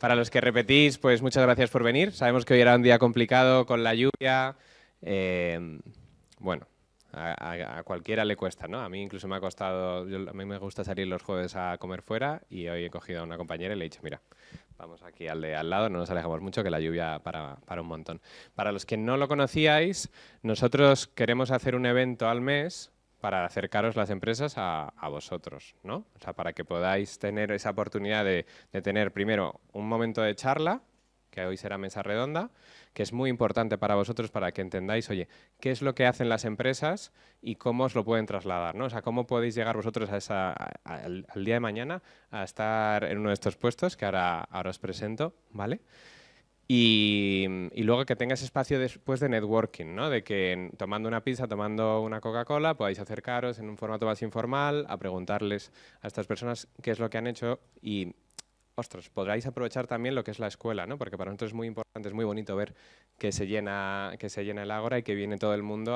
Para los que repetís, pues muchas gracias por venir. Sabemos que hoy era un día complicado con la lluvia. Bueno, a cualquiera le cuesta, ¿no? A mí incluso me ha costado, a mí me gusta salir los jueves a comer fuera y hoy he cogido a una compañera y le he dicho, mira, vamos aquí al de al lado, no nos alejamos mucho, que la lluvia para un montón. Para los que no lo conocíais, nosotros queremos hacer un evento al mes para acercaros las empresas a vosotros, ¿no? O sea, para que podáis tener esa oportunidad de tener primero un momento de charla, que hoy será mesa redonda, que es muy importante para vosotros para que entendáis, oye, qué es lo que hacen las empresas y cómo os lo pueden trasladar, ¿no? O sea, cómo podéis llegar vosotros al día de mañana a estar en uno de estos puestos que ahora os presento, ¿vale? Y luego que tengas espacio después de networking, ¿no? De que tomando una pizza, tomando una Coca-Cola, podáis acercaros en un formato más informal a preguntarles a estas personas qué es lo que han hecho y, ostras, podráis aprovechar también lo que es la escuela, ¿no? Porque para nosotros es muy importante, es muy bonito ver que se llena el ágora y que viene todo el mundo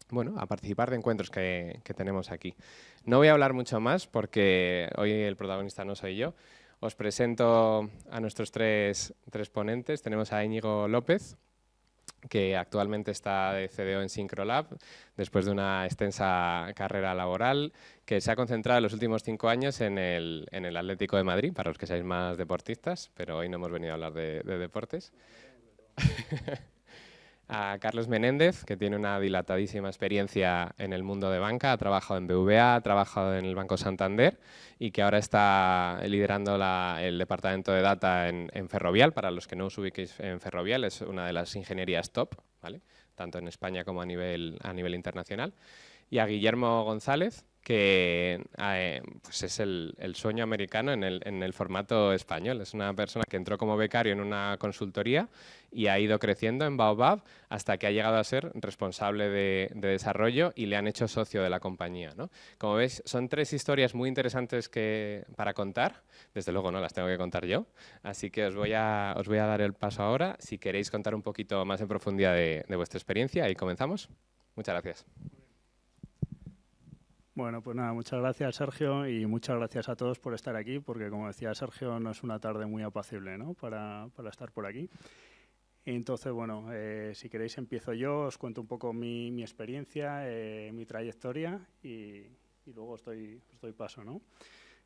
bueno, a participar de encuentros que tenemos aquí. No voy a hablar mucho más porque hoy el protagonista no soy yo. Os presento a nuestros tres ponentes. Tenemos a Íñigo López, que actualmente está de CDO en Syncrolab, después de una extensa carrera laboral, que se ha concentrado en los últimos 5 años en el Atlético de Madrid, para los que seáis más deportistas, pero hoy no hemos venido a hablar de deportes. A Carlos Menéndez, que tiene una dilatadísima experiencia en el mundo de banca, ha trabajado en BVA, ha trabajado en el Banco Santander y que ahora está liderando el departamento de data en Ferrovial. Para los que no os ubiquéis en Ferrovial, es una de las ingenierías top, ¿vale? Tanto en España como a nivel internacional. Y a Guillermo González, que pues es el sueño americano en el formato español. Es una persona que entró como becario en una consultoría y ha ido creciendo en Baobab hasta que ha llegado a ser responsable de desarrollo y le han hecho socio de la compañía, ¿no? Como veis, son 3 historias muy interesantes para contar. Desde luego no las tengo que contar yo, así que os voy a dar el paso ahora. Si queréis contar un poquito más en profundidad de vuestra experiencia, y comenzamos. Muchas gracias. Bueno, pues nada, muchas gracias, Sergio, y muchas gracias a todos por estar aquí, porque como decía Sergio, no es una tarde muy apacible, ¿no?, para estar por aquí. Entonces, bueno, si queréis empiezo yo, os cuento un poco mi experiencia, mi trayectoria y luego os doy paso, ¿no?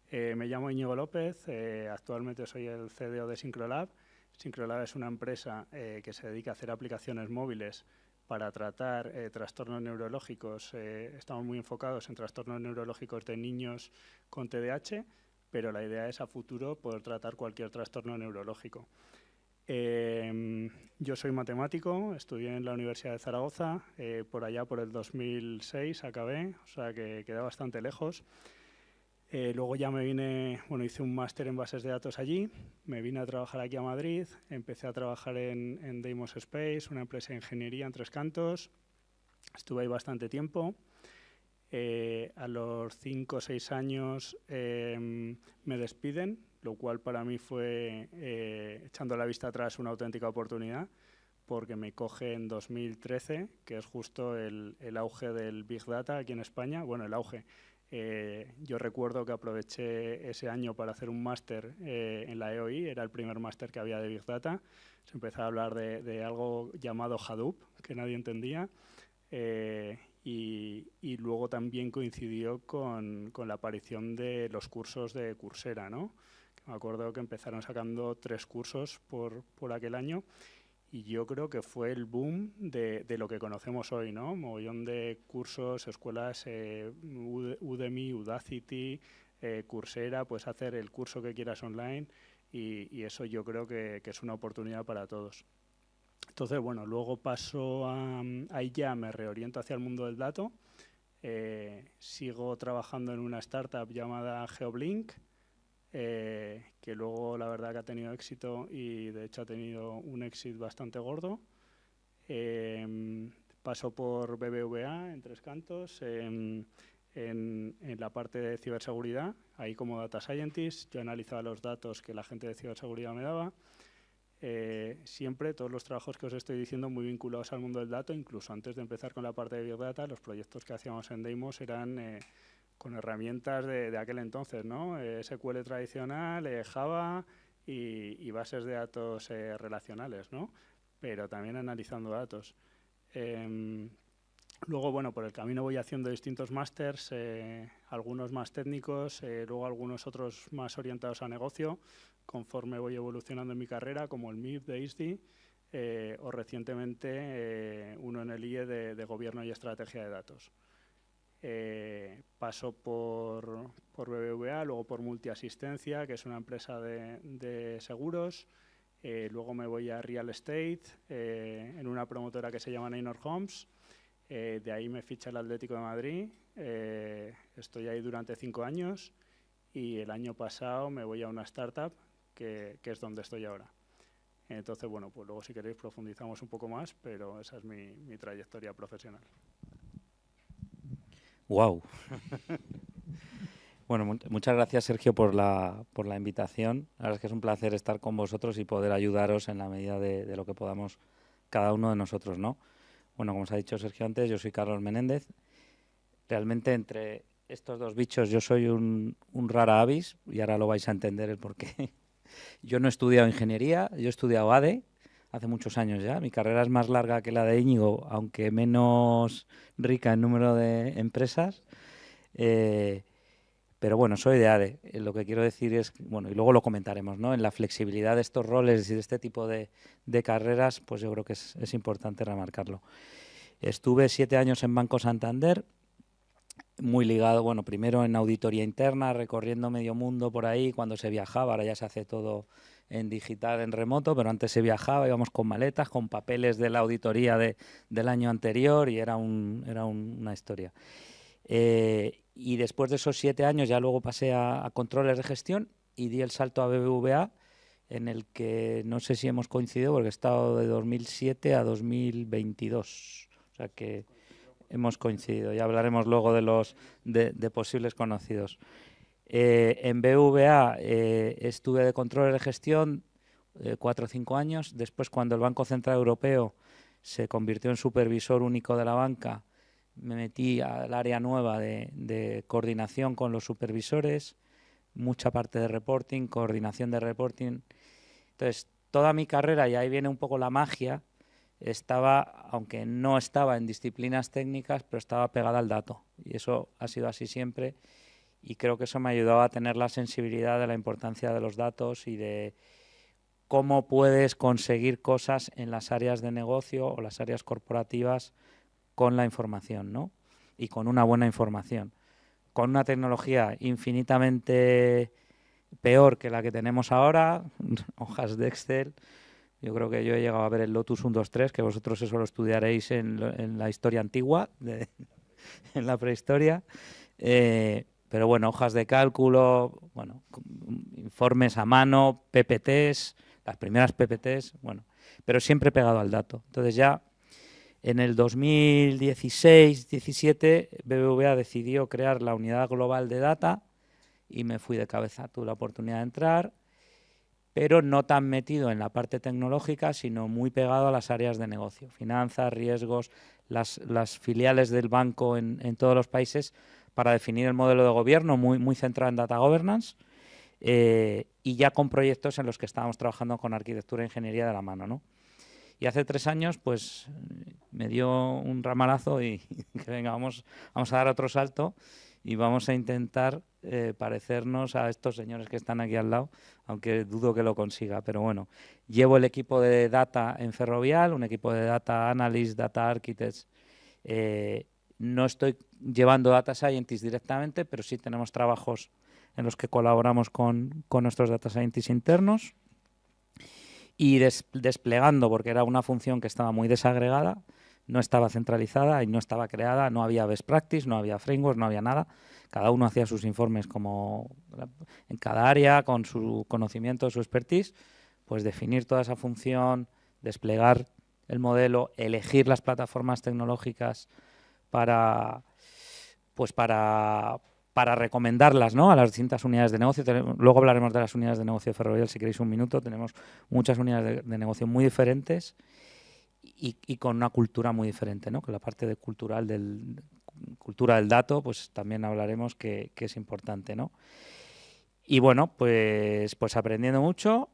Me llamo Íñigo López, actualmente soy el CDO de Syncrolab. Syncrolab es una empresa que se dedica a hacer aplicaciones móviles para tratar trastornos neurológicos. Estamos muy enfocados en trastornos neurológicos de niños con TDAH, pero la idea es a futuro poder tratar cualquier trastorno neurológico. Yo soy matemático, estudié en la Universidad de Zaragoza, por allá por el 2006 acabé, o sea que quedé bastante lejos. Luego ya me vine, bueno, hice un máster en bases de datos allí, me vine a trabajar aquí a Madrid, empecé a trabajar en Deimos Space, una empresa de ingeniería en Tres Cantos, estuve ahí bastante tiempo. A los 5 o 6 años me despiden, lo cual para mí fue, echando la vista atrás, una auténtica oportunidad, porque me coge en 2013, que es justo el auge del Big Data aquí en España. Bueno, el auge. Yo recuerdo que aproveché ese año para hacer un máster en la EOI, era el primer máster que había de Big Data. Se empezó a hablar de algo llamado Hadoop, que nadie entendía. Y luego también coincidió con la aparición de los cursos de Coursera, ¿no? Me acuerdo que empezaron sacando 3 cursos por aquel año y yo creo que fue el boom de lo que conocemos hoy, ¿no? Mogollón de cursos, escuelas, Udemy, Udacity, Coursera, puedes hacer el curso que quieras online y eso yo creo que es una oportunidad para todos. Entonces, bueno, luego paso ahí ya me reoriento hacia el mundo del dato. Sigo trabajando en una startup llamada Geoblink, que luego la verdad que ha tenido éxito y de hecho ha tenido un éxito bastante gordo. Paso por BBVA en Tres Cantos, en la parte de ciberseguridad, ahí como Data Scientist. Yo analizaba los datos que la gente de ciberseguridad me daba. Siempre todos los trabajos que os estoy diciendo muy vinculados al mundo del dato, incluso antes de empezar con la parte de Big Data, los proyectos que hacíamos en Deimos eran con herramientas de aquel entonces, ¿no? SQL tradicional, Java y bases de datos relacionales, ¿no? Pero también analizando datos. Luego, bueno, por el camino voy haciendo distintos másters, algunos más técnicos, luego algunos otros más orientados a negocio, conforme voy evolucionando en mi carrera, como el MIP de ISDI, o recientemente uno en el IE de Gobierno y Estrategia de Datos. Paso por BBVA, luego por Multiasistencia, que es una empresa de seguros. Luego me voy a Real Estate, en una promotora que se llama Neynor Homes. De ahí me ficha el Atlético de Madrid. Estoy ahí durante 5 años y el año pasado me voy a una startup que es donde estoy ahora. Entonces, bueno, pues luego si queréis profundizamos un poco más, pero esa es mi trayectoria profesional. Wow. Bueno, muchas gracias, Sergio, por la invitación. La verdad es que es un placer estar con vosotros y poder ayudaros en la medida de lo que podamos cada uno de nosotros, ¿no? Bueno, como os ha dicho Sergio antes, yo soy Carlos Menéndez. Realmente entre estos dos bichos yo soy un rara avis y ahora lo vais a entender el porqué. Yo no he estudiado ingeniería, yo he estudiado ADE hace muchos años ya. Mi carrera es más larga que la de Íñigo, aunque menos rica en número de empresas. Pero bueno, soy de ADE. Lo que quiero decir es, bueno, y luego lo comentaremos, ¿no? En la flexibilidad de estos roles y de este tipo de carreras, pues yo creo que es importante remarcarlo. Estuve 7 años en Banco Santander, muy ligado, bueno, primero en auditoría interna, recorriendo medio mundo por ahí cuando se viajaba, ahora ya se hace todo en digital, en remoto, pero antes se viajaba, íbamos con maletas, con papeles de la auditoría del año anterior y era una historia. Y después de esos 7 años ya luego pasé a controles de gestión y di el salto a BBVA, en el que no sé si hemos coincidido porque he estado de 2007 a 2022. O sea que hemos coincidido. Ya hablaremos luego de posibles conocidos. En BBVA estuve de controles de gestión 4 o 5 años. Después, cuando el Banco Central Europeo se convirtió en supervisor único de la banca, me metí al área nueva de coordinación con los supervisores, mucha parte de reporting, coordinación de reporting. Entonces, toda mi carrera, y ahí viene un poco la magia, estaba, aunque no estaba en disciplinas técnicas, pero estaba pegada al dato. Y eso ha sido así siempre. Y creo que eso me ayudaba a tener la sensibilidad de la importancia de los datos y de cómo puedes conseguir cosas en las áreas de negocio o las áreas corporativas con la información, ¿no? Y con una buena información. Con una tecnología infinitamente peor que la que tenemos ahora, hojas de Excel. Yo creo que yo he llegado a ver el Lotus 1, 2, 3, que vosotros eso lo estudiaréis en la historia antigua, en la prehistoria. Pero bueno, hojas de cálculo, bueno, informes a mano, PPTs, las primeras PPTs, bueno, pero siempre pegado al dato. Entonces ya en el 2016-17 BBVA decidió crear la unidad global de data y me fui de cabeza. Tuve la oportunidad de entrar, pero no tan metido en la parte tecnológica, sino muy pegado a las áreas de negocio, finanzas, riesgos, las filiales del banco en todos los países para definir el modelo de gobierno, muy centrado en data governance, y ya con proyectos en los que estábamos trabajando con arquitectura e ingeniería de la mano, ¿no? Y hace 3 años, pues, me dio un ramalazo y que venga, vamos a dar otro salto y vamos a intentar parecernos a estos señores que están aquí al lado, aunque dudo que lo consiga. Pero bueno, llevo el equipo de data en Ferrovial, un equipo de data analysts, data architects. No estoy llevando data scientists directamente, pero sí tenemos trabajos en los que colaboramos con nuestros data scientists internos. Y desplegando, porque era una función que estaba muy desagregada, no estaba centralizada y no estaba creada, no había best practice, no había framework, no había nada. Cada uno hacía sus informes como en cada área, con su conocimiento, su expertise, pues definir toda esa función, desplegar el modelo, elegir las plataformas tecnológicas para recomendarlas, ¿no?, a las distintas unidades de negocio. Luego hablaremos de las unidades de negocio de Ferrovial, si queréis un minuto. Tenemos muchas unidades de negocio muy diferentes y con una cultura muy diferente, ¿no? Con la parte cultura del dato, pues también hablaremos que es importante, ¿no? Y bueno, pues aprendiendo mucho,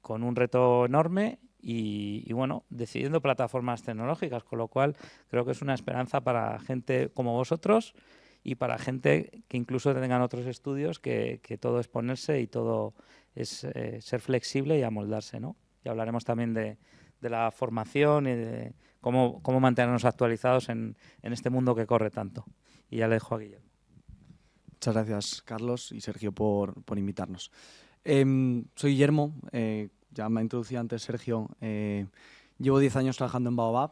con un reto enorme y bueno, decidiendo plataformas tecnológicas, con lo cual creo que es una esperanza para gente como vosotros y para gente que incluso tengan otros estudios, que todo es ponerse y todo es ser flexible y amoldarse, ¿no? Y hablaremos también de la formación y de cómo mantenernos actualizados en este mundo que corre tanto. Y ya le dejo a Guillermo. Muchas gracias, Carlos y Sergio, por invitarnos. Soy Guillermo, ya me ha introducido antes Sergio. Llevo 10 años trabajando en Baobab.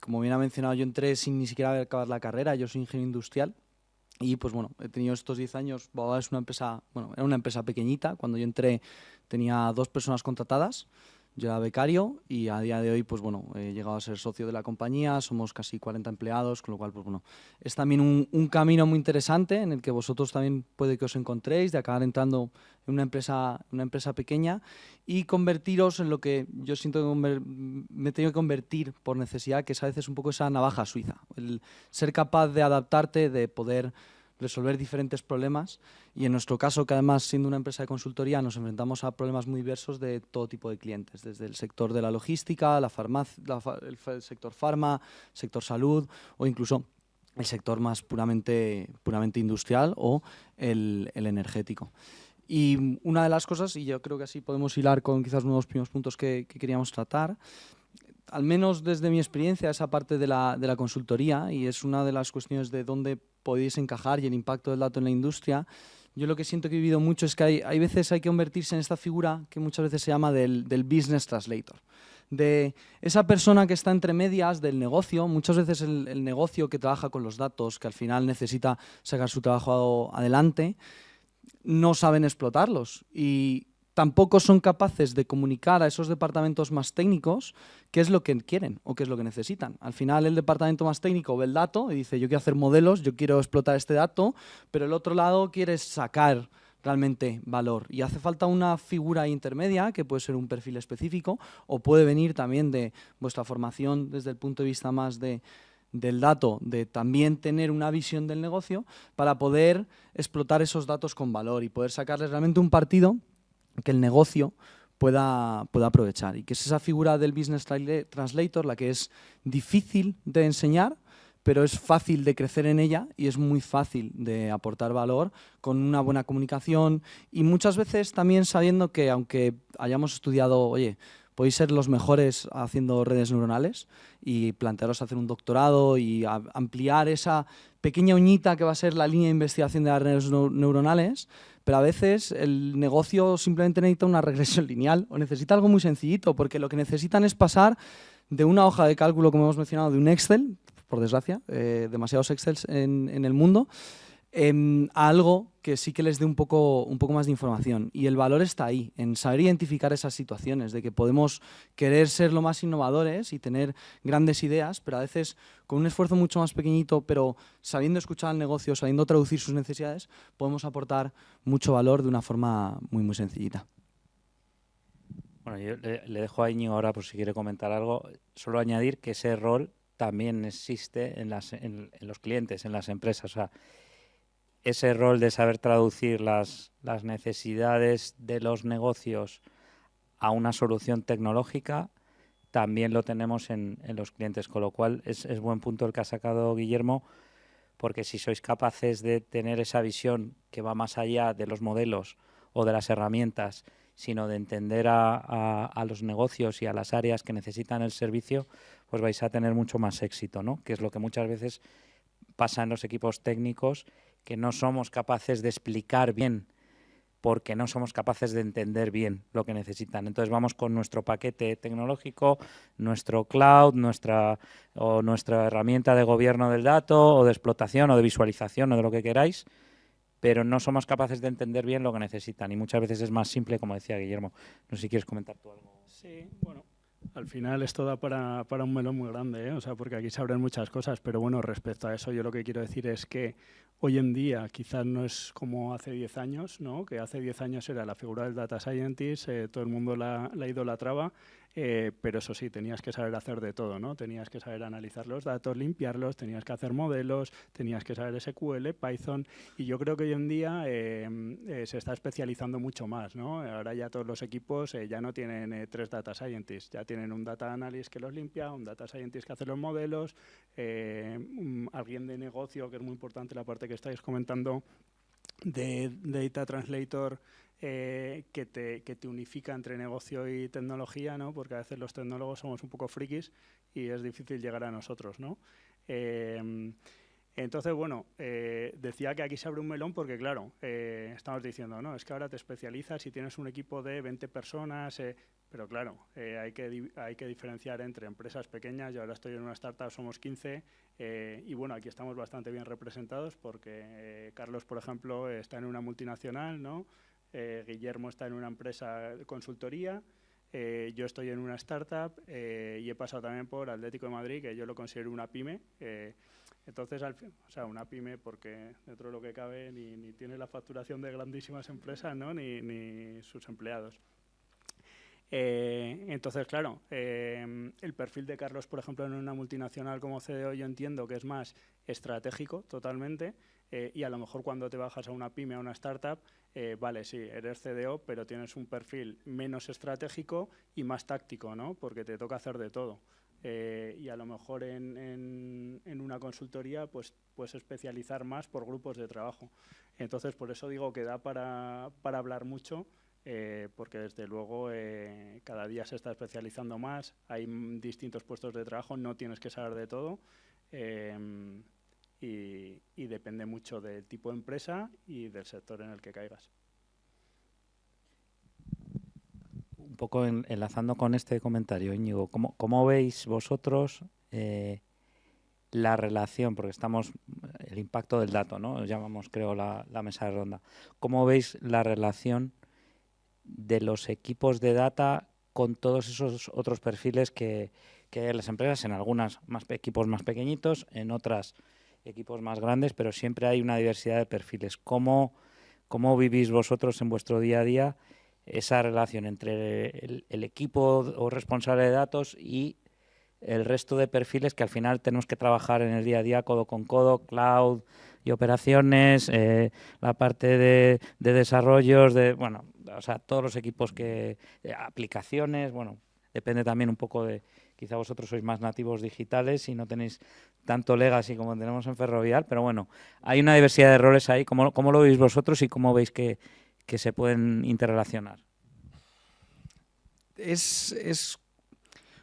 Como bien ha mencionado, yo entré sin ni siquiera haber acabado la carrera. Yo soy ingeniero industrial y pues bueno, he tenido estos 10 años. Baobab es una empresa, bueno, era una empresa pequeñita. Cuando yo entré tenía 2 personas contratadas. Yo era becario y a día de hoy, pues bueno, he llegado a ser socio de la compañía, somos casi 40 empleados, con lo cual, pues bueno, es también un camino muy interesante en el que vosotros también puede que os encontréis, de acabar entrando en una empresa pequeña y convertiros en lo que yo siento que me he tenido que convertir por necesidad, que es a veces un poco esa navaja suiza, el ser capaz de adaptarte, de poder resolver diferentes problemas y en nuestro caso, que además siendo una empresa de consultoría nos enfrentamos a problemas muy diversos de todo tipo de clientes, desde el sector de la logística, la farmacia, el sector farma, sector salud o incluso el sector más puramente industrial o el energético. Y una de las cosas, y yo creo que así podemos hilar con quizás uno de los primeros puntos que queríamos tratar, al menos desde mi experiencia, esa parte de la consultoría, y es una de las cuestiones de dónde podéis encajar y el impacto del dato en la industria. Yo lo que siento que he vivido mucho es que hay veces hay que convertirse en esta figura que muchas veces se llama del business translator, de esa persona que está entre medias del negocio, muchas veces el negocio que trabaja con los datos, que al final necesita sacar su trabajo adelante, no saben explotarlos y tampoco son capaces de comunicar a esos departamentos más técnicos qué es lo que quieren o qué es lo que necesitan. Al final el departamento más técnico ve el dato y dice yo quiero hacer modelos, yo quiero explotar este dato, pero el otro lado quiere sacar realmente valor y hace falta una figura intermedia que puede ser un perfil específico o puede venir también de vuestra formación desde el punto de vista más del dato, de también tener una visión del negocio para poder explotar esos datos con valor y poder sacarles realmente un partido que el negocio pueda aprovechar. Y que es esa figura del business translator la que es difícil de enseñar, pero es fácil de crecer en ella y es muy fácil de aportar valor con una buena comunicación y muchas veces también sabiendo que aunque hayamos estudiado, oye, podéis ser los mejores haciendo redes neuronales y plantearos hacer un doctorado y ampliar esa pequeña uñita que va a ser la línea de investigación de las redes neuronales, pero a veces el negocio simplemente necesita una regresión lineal o necesita algo muy sencillito, porque lo que necesitan es pasar de una hoja de cálculo, como hemos mencionado, de un Excel, por desgracia, demasiados Excels en el mundo, a algo que sí que les dé un poco más de información. Y el valor está ahí, en saber identificar esas situaciones, de que podemos querer ser lo más innovadores y tener grandes ideas, pero a veces con un esfuerzo mucho más pequeñito, pero sabiendo escuchar al negocio, sabiendo traducir sus necesidades, podemos aportar mucho valor de una forma muy, muy sencillita. Bueno, yo le dejo a Íñigo ahora por si quiere comentar algo. Solo añadir que ese rol también existe en los clientes, en las empresas. O sea, ese rol de saber traducir las necesidades de los negocios a una solución tecnológica también lo tenemos en los clientes, con lo cual es buen punto el que ha sacado Guillermo, porque si sois capaces de tener esa visión que va más allá de los modelos o de las herramientas, sino de entender a los negocios y a las áreas que necesitan el servicio, pues vais a tener mucho más éxito, ¿no? Que es lo que muchas veces pasa en los equipos técnicos, que no somos capaces de explicar bien porque no somos capaces de entender bien lo que necesitan. Entonces vamos con nuestro paquete tecnológico, nuestro cloud, nuestra herramienta de gobierno del dato o de explotación o de visualización o de lo que queráis, pero no somos capaces de entender bien lo que necesitan y muchas veces es más simple, como decía Guillermo. No sé si quieres comentar tú algo. Sí, bueno, al final esto da para un melón muy grande, ¿eh? O sea, porque aquí se abren muchas cosas, pero bueno, respecto a eso yo lo que quiero decir es que hoy en día quizás no es como hace 10 años, ¿no? Que hace 10 años era la figura del data scientist, todo el mundo la idolatraba pero eso sí, tenías que saber hacer de todo, ¿no? Tenías que saber analizar los datos, limpiarlos, tenías que hacer modelos, tenías que saber SQL, Python, y yo creo que hoy en día se está especializando mucho más, ¿no? Ahora ya todos los equipos ya no tienen 3 data scientists, ya tienen un data analyst que los limpia, un data scientist que hace los modelos, alguien de negocio, que es muy importante la parte que estáis comentando, de Data Translator, que te unifica entre negocio y tecnología, ¿no? Porque a veces los tecnólogos somos un poco frikis y es difícil llegar a nosotros, ¿no? Entonces, bueno, decía que aquí se abre un melón porque, claro, estamos diciendo, no, es que ahora te especializas y tienes un equipo de 20 personas, pero claro, hay que diferenciar entre empresas pequeñas. Yo ahora estoy en una startup, somos 15, y bueno, aquí estamos bastante bien representados porque Carlos, por ejemplo, está en una multinacional, ¿no? Guillermo está en una empresa de consultoría, yo estoy en una startup y he pasado también por Atlético de Madrid, que yo lo considero una pyme. Entonces, o sea, una pyme porque dentro de lo que cabe ni tiene la facturación de grandísimas empresas, ¿no? ni sus empleados. Entonces, claro, el perfil de Carlos, por ejemplo, en una multinacional como CDO, yo entiendo que es más estratégico totalmente, y a lo mejor cuando te bajas a una pyme, a una startup, vale, sí, eres CDO, pero tienes un perfil menos estratégico y más táctico, ¿no? Porque te toca hacer de todo. Y a lo mejor en una consultoría pues puedes especializar más por grupos de trabajo. Entonces, por eso digo que da para hablar mucho, porque desde luego cada día se está especializando más, hay distintos puestos de trabajo, no tienes que saber de todo, y depende mucho del tipo de empresa y del sector en el que caigas. Un poco enlazando con este comentario, Íñigo, ¿cómo veis vosotros la relación? Porque el impacto del dato, ¿no? Llamamos, creo, la mesa de ronda. ¿Cómo veis la relación de los equipos de data con todos esos otros perfiles que hay en las empresas? En algunas equipos más pequeñitos, en otras equipos más grandes, pero siempre hay una diversidad de perfiles. ¿Cómo vivís vosotros en vuestro día a día esa relación entre el equipo o responsable de datos y el resto de perfiles que al final tenemos que trabajar en el día a día codo con codo, cloud y operaciones, la parte de desarrollos, bueno, o sea, todos los equipos aplicaciones, bueno, depende también un poco de, quizá vosotros sois más nativos digitales y no tenéis tanto legacy como tenemos en Ferrovial, pero bueno, hay una diversidad de roles ahí. ¿Cómo lo veis vosotros y cómo veis que se pueden interrelacionar? Es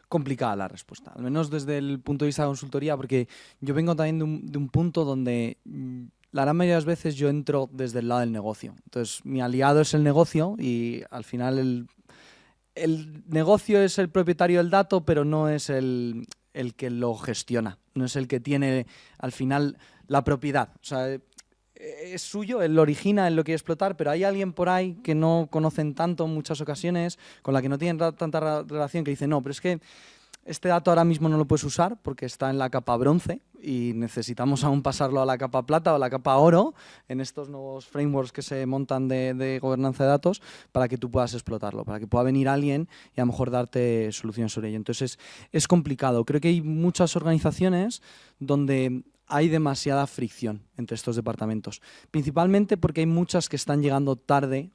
complicada la respuesta, al menos desde el punto de vista de consultoría, porque yo vengo también de un punto donde la gran mayoría de las veces yo entro desde el lado del negocio. Entonces, mi aliado es el negocio y al final el negocio es el propietario del dato, pero no es el que lo gestiona, no es el que tiene al final la propiedad. O sea, es suyo, él lo origina, él lo quiere explotar, pero hay alguien por ahí que no conocen tanto en muchas ocasiones, con la que no tienen tanta relación, que dice, no, pero es que este dato ahora mismo no lo puedes usar porque está en la capa bronce y necesitamos aún pasarlo a la capa plata o a la capa oro en estos nuevos frameworks que se montan de gobernanza de datos para que tú puedas explotarlo, para que pueda venir alguien y a lo mejor darte soluciones sobre ello. Entonces es complicado. Creo que hay muchas organizaciones donde hay demasiada fricción entre estos departamentos, principalmente porque hay muchas que están llegando tarde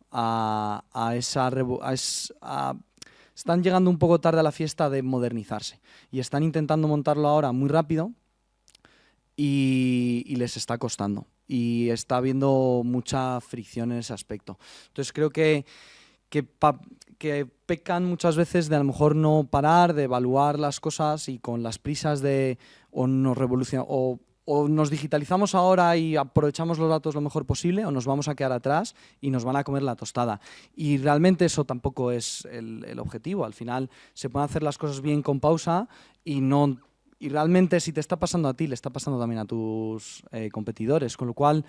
están llegando un poco tarde a la fiesta de modernizarse y están intentando montarlo ahora muy rápido y les está costando y está habiendo mucha fricción en ese aspecto. Entonces creo que pecan muchas veces de a lo mejor no parar, de evaluar las cosas y con las prisas de o nos digitalizamos ahora y aprovechamos los datos lo mejor posible o nos vamos a quedar atrás y nos van a comer la tostada. Y realmente eso tampoco es el objetivo. Al final se pueden hacer las cosas bien con pausa y realmente si te está pasando a ti, le está pasando también a tus competidores. Con lo cual,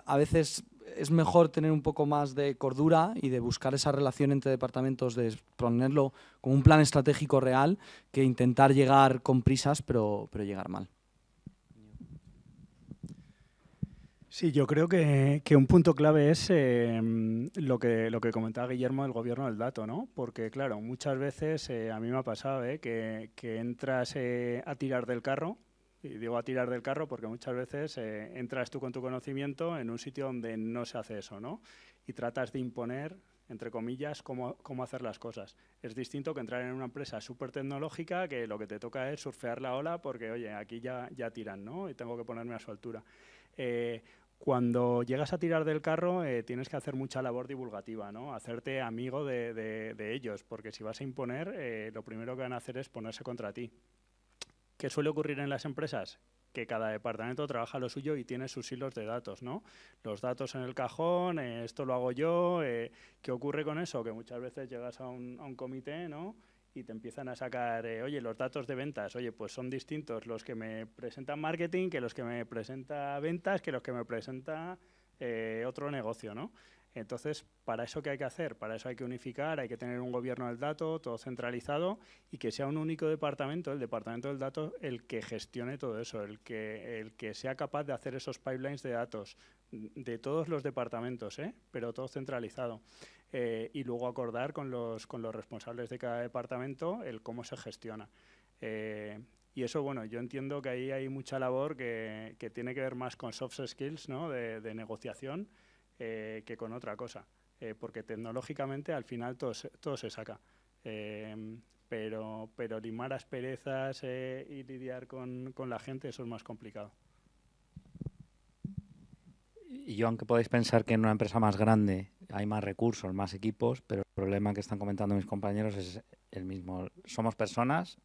a veces es mejor tener un poco más de cordura y de buscar esa relación entre departamentos, de ponerlo como un plan estratégico real, que intentar llegar con prisas pero llegar mal. Sí, yo creo que un punto clave es lo que comentaba Guillermo del gobierno del dato, ¿no? Porque, claro, muchas veces a mí me ha pasado que entras a tirar del carro, y digo a tirar del carro porque muchas veces entras tú con tu conocimiento en un sitio donde no se hace eso, ¿no? Y tratas de imponer, entre comillas, cómo hacer las cosas. Es distinto que entrar en una empresa súper tecnológica que lo que te toca es surfear la ola porque, oye, aquí ya tiran, ¿no? Y tengo que ponerme a su altura. Cuando llegas a tirar del carro tienes que hacer mucha labor divulgativa, ¿no? Hacerte amigo de ellos, porque si vas a imponer, lo primero que van a hacer es ponerse contra ti. ¿Qué suele ocurrir en las empresas? Que cada departamento trabaja lo suyo y tiene sus hilos de datos, ¿no? Los datos en el cajón, esto lo hago yo. ¿Qué ocurre con eso? Que muchas veces llegas a un comité, ¿no? Y te empiezan a sacar, oye, los datos de ventas, oye, pues son distintos los que me presentan marketing que los que me presenta ventas, que los que me presenta otro negocio, ¿no? Entonces, ¿para eso qué hay que hacer? Para eso hay que unificar, hay que tener un gobierno del dato, todo centralizado, y que sea un único departamento, el departamento del dato, el que gestione todo eso, el que sea capaz de hacer esos pipelines de datos de todos los departamentos, pero todo centralizado. Y luego acordar con los responsables de cada departamento el cómo se gestiona. Y eso, bueno, yo entiendo que ahí hay mucha labor que tiene que ver más con soft skills, ¿no? de negociación que con otra cosa. Porque tecnológicamente al final todo se saca. Pero limar asperezas y lidiar con la gente, eso es más complicado. Y yo, aunque podéis pensar que en una empresa más grande hay más recursos, más equipos, pero el problema que están comentando mis compañeros es el mismo. Somos personas,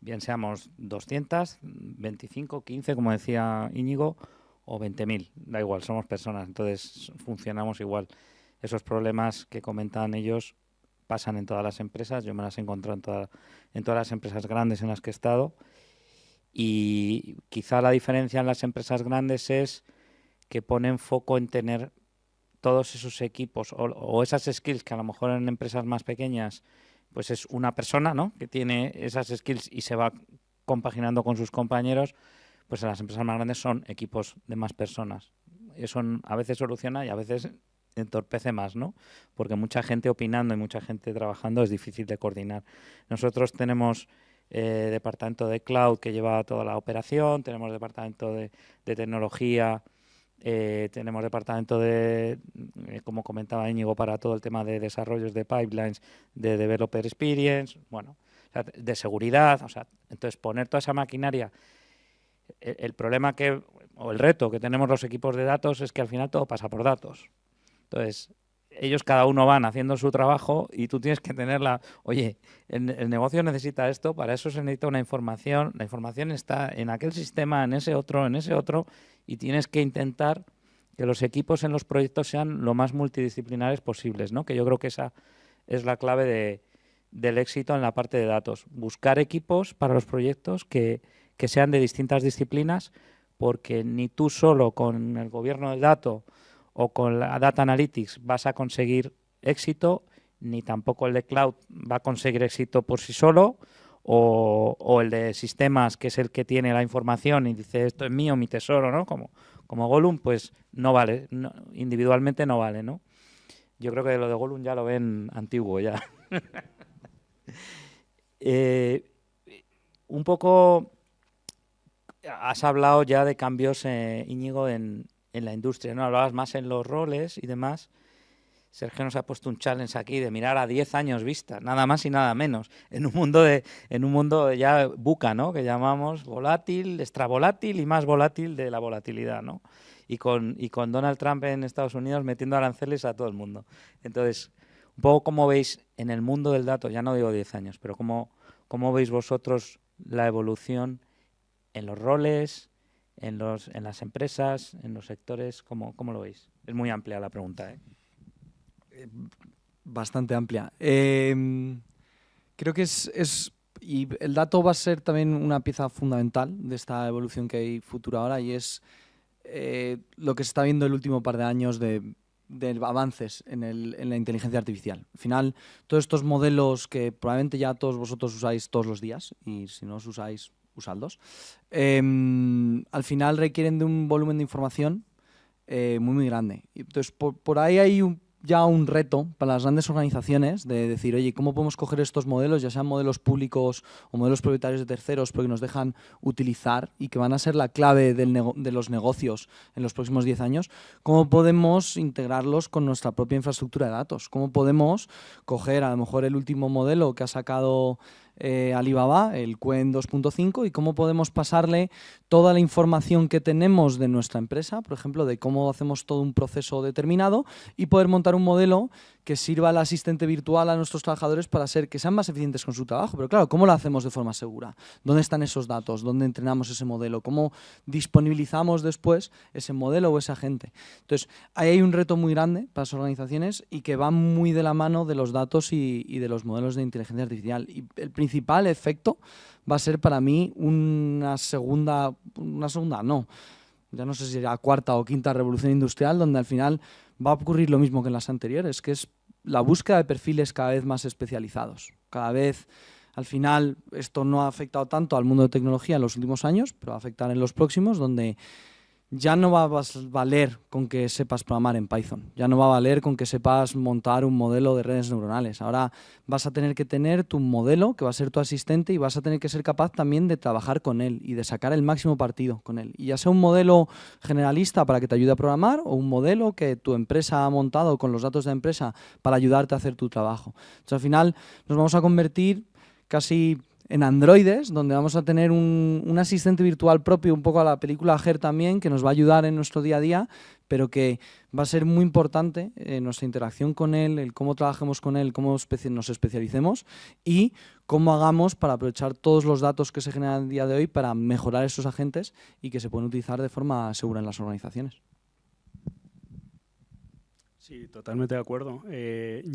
bien seamos 200, 25, 15, como decía Íñigo, o 20.000, da igual, somos personas, entonces funcionamos igual. Esos problemas que comentan ellos pasan en todas las empresas, yo me las he encontrado en todas las empresas grandes en las que he estado, y quizá la diferencia en las empresas grandes es que ponen foco en tener todos esos equipos o esas skills que a lo mejor en empresas más pequeñas pues es una persona, ¿no?, que tiene esas skills y se va compaginando con sus compañeros, pues en las empresas más grandes son equipos de más personas. Eso a veces soluciona y a veces entorpece más, ¿no? Porque mucha gente opinando y mucha gente trabajando es difícil de coordinar. Nosotros tenemos departamento de cloud que lleva toda la operación, tenemos departamento de tecnología, tenemos departamento de, como comentaba Íñigo, para todo el tema de desarrollos de pipelines, de developer experience, bueno, o sea, de seguridad, o sea, entonces poner toda esa maquinaria. El problema o el reto que tenemos los equipos de datos es que al final todo pasa por datos. Entonces, ellos cada uno van haciendo su trabajo y tú tienes que tenerla. Oye, el negocio necesita esto, para eso se necesita una información. La información está en aquel sistema, en ese otro, y tienes que intentar que los equipos en los proyectos sean lo más multidisciplinares posibles, ¿no? Que yo creo que esa es la clave del éxito en la parte de datos. Buscar equipos para los proyectos que sean de distintas disciplinas, porque ni tú solo con el gobierno del dato o con la Data Analytics vas a conseguir éxito, ni tampoco el de Cloud va a conseguir éxito por sí solo, o el de sistemas, que es el que tiene la información y dice esto es mío, mi tesoro, ¿no? Como Gollum, pues no vale, no, individualmente no vale, ¿no? Yo creo que lo de Gollum ya lo ven antiguo ya. Un poco has hablado ya de cambios, Íñigo, en la industria, ¿no? Hablabas más en los roles y demás. Sergio nos ha puesto un challenge aquí de mirar a 10 años vista, nada más y nada menos, en un mundo ya VUCA, ¿no?, que llamamos volátil, extravolátil y más volátil de la volatilidad, ¿no? Y con Donald Trump en Estados Unidos metiendo aranceles a todo el mundo. Entonces, un poco cómo veis en el mundo del dato, ya no digo 10 años, pero cómo veis vosotros la evolución en los roles, en las empresas, en los sectores, ¿cómo lo veis? Es muy amplia la pregunta, ¿eh? Bastante amplia. Creo que y el dato va a ser también una pieza fundamental de esta evolución que hay futura ahora, y es lo que se está viendo el último par de años de avances en la inteligencia artificial. Al final, todos estos modelos que probablemente ya todos vosotros usáis todos los días, y si no os usáis, usadlos, al final requieren de un volumen de información muy grande. Entonces, por ahí hay ya un reto para las grandes organizaciones de decir, oye, ¿cómo podemos coger estos modelos, ya sean modelos públicos o modelos propietarios de terceros, porque nos dejan utilizar y que van a ser la clave de los negocios en los próximos 10 años? ¿Cómo podemos integrarlos con nuestra propia infraestructura de datos? ¿Cómo podemos coger a lo mejor el último modelo que ha sacado Alibaba, el Qwen 2.5, y cómo podemos pasarle toda la información que tenemos de nuestra empresa, por ejemplo, de cómo hacemos todo un proceso determinado, y poder montar un modelo que sirva al asistente virtual a nuestros trabajadores para que sean más eficientes con su trabajo. Pero claro, ¿cómo lo hacemos de forma segura? ¿Dónde están esos datos? ¿Dónde entrenamos ese modelo? ¿Cómo disponibilizamos después ese modelo o ese agente? Entonces, ahí hay un reto muy grande para las organizaciones y que va muy de la mano de los datos y de los modelos de inteligencia artificial. Y el principal efecto va a ser para mí una segunda no, ya no sé si será cuarta o quinta revolución industrial, donde al final va a ocurrir lo mismo que en las anteriores, que es la búsqueda de perfiles cada vez más especializados. Cada vez, al final, esto no ha afectado tanto al mundo de tecnología en los últimos años, pero va a afectar en los próximos, donde ya no va a valer con que sepas programar en Python, ya no va a valer con que sepas montar un modelo de redes neuronales. Ahora vas a tener que tener tu modelo, que va a ser tu asistente, y vas a tener que ser capaz también de trabajar con él y de sacar el máximo partido con él. Y ya sea un modelo generalista para que te ayude a programar o un modelo que tu empresa ha montado con los datos de la empresa para ayudarte a hacer tu trabajo. Entonces, al final nos vamos a convertir casi en androides, donde vamos a tener un asistente virtual propio, un poco a la película Her también, que nos va a ayudar en nuestro día a día, pero que va a ser muy importante nuestra interacción con él, el cómo trabajemos con él, cómo nos especialicemos y cómo hagamos para aprovechar todos los datos que se generan a día de hoy para mejorar esos agentes y que se pueden utilizar de forma segura en las organizaciones. Sí, totalmente de acuerdo.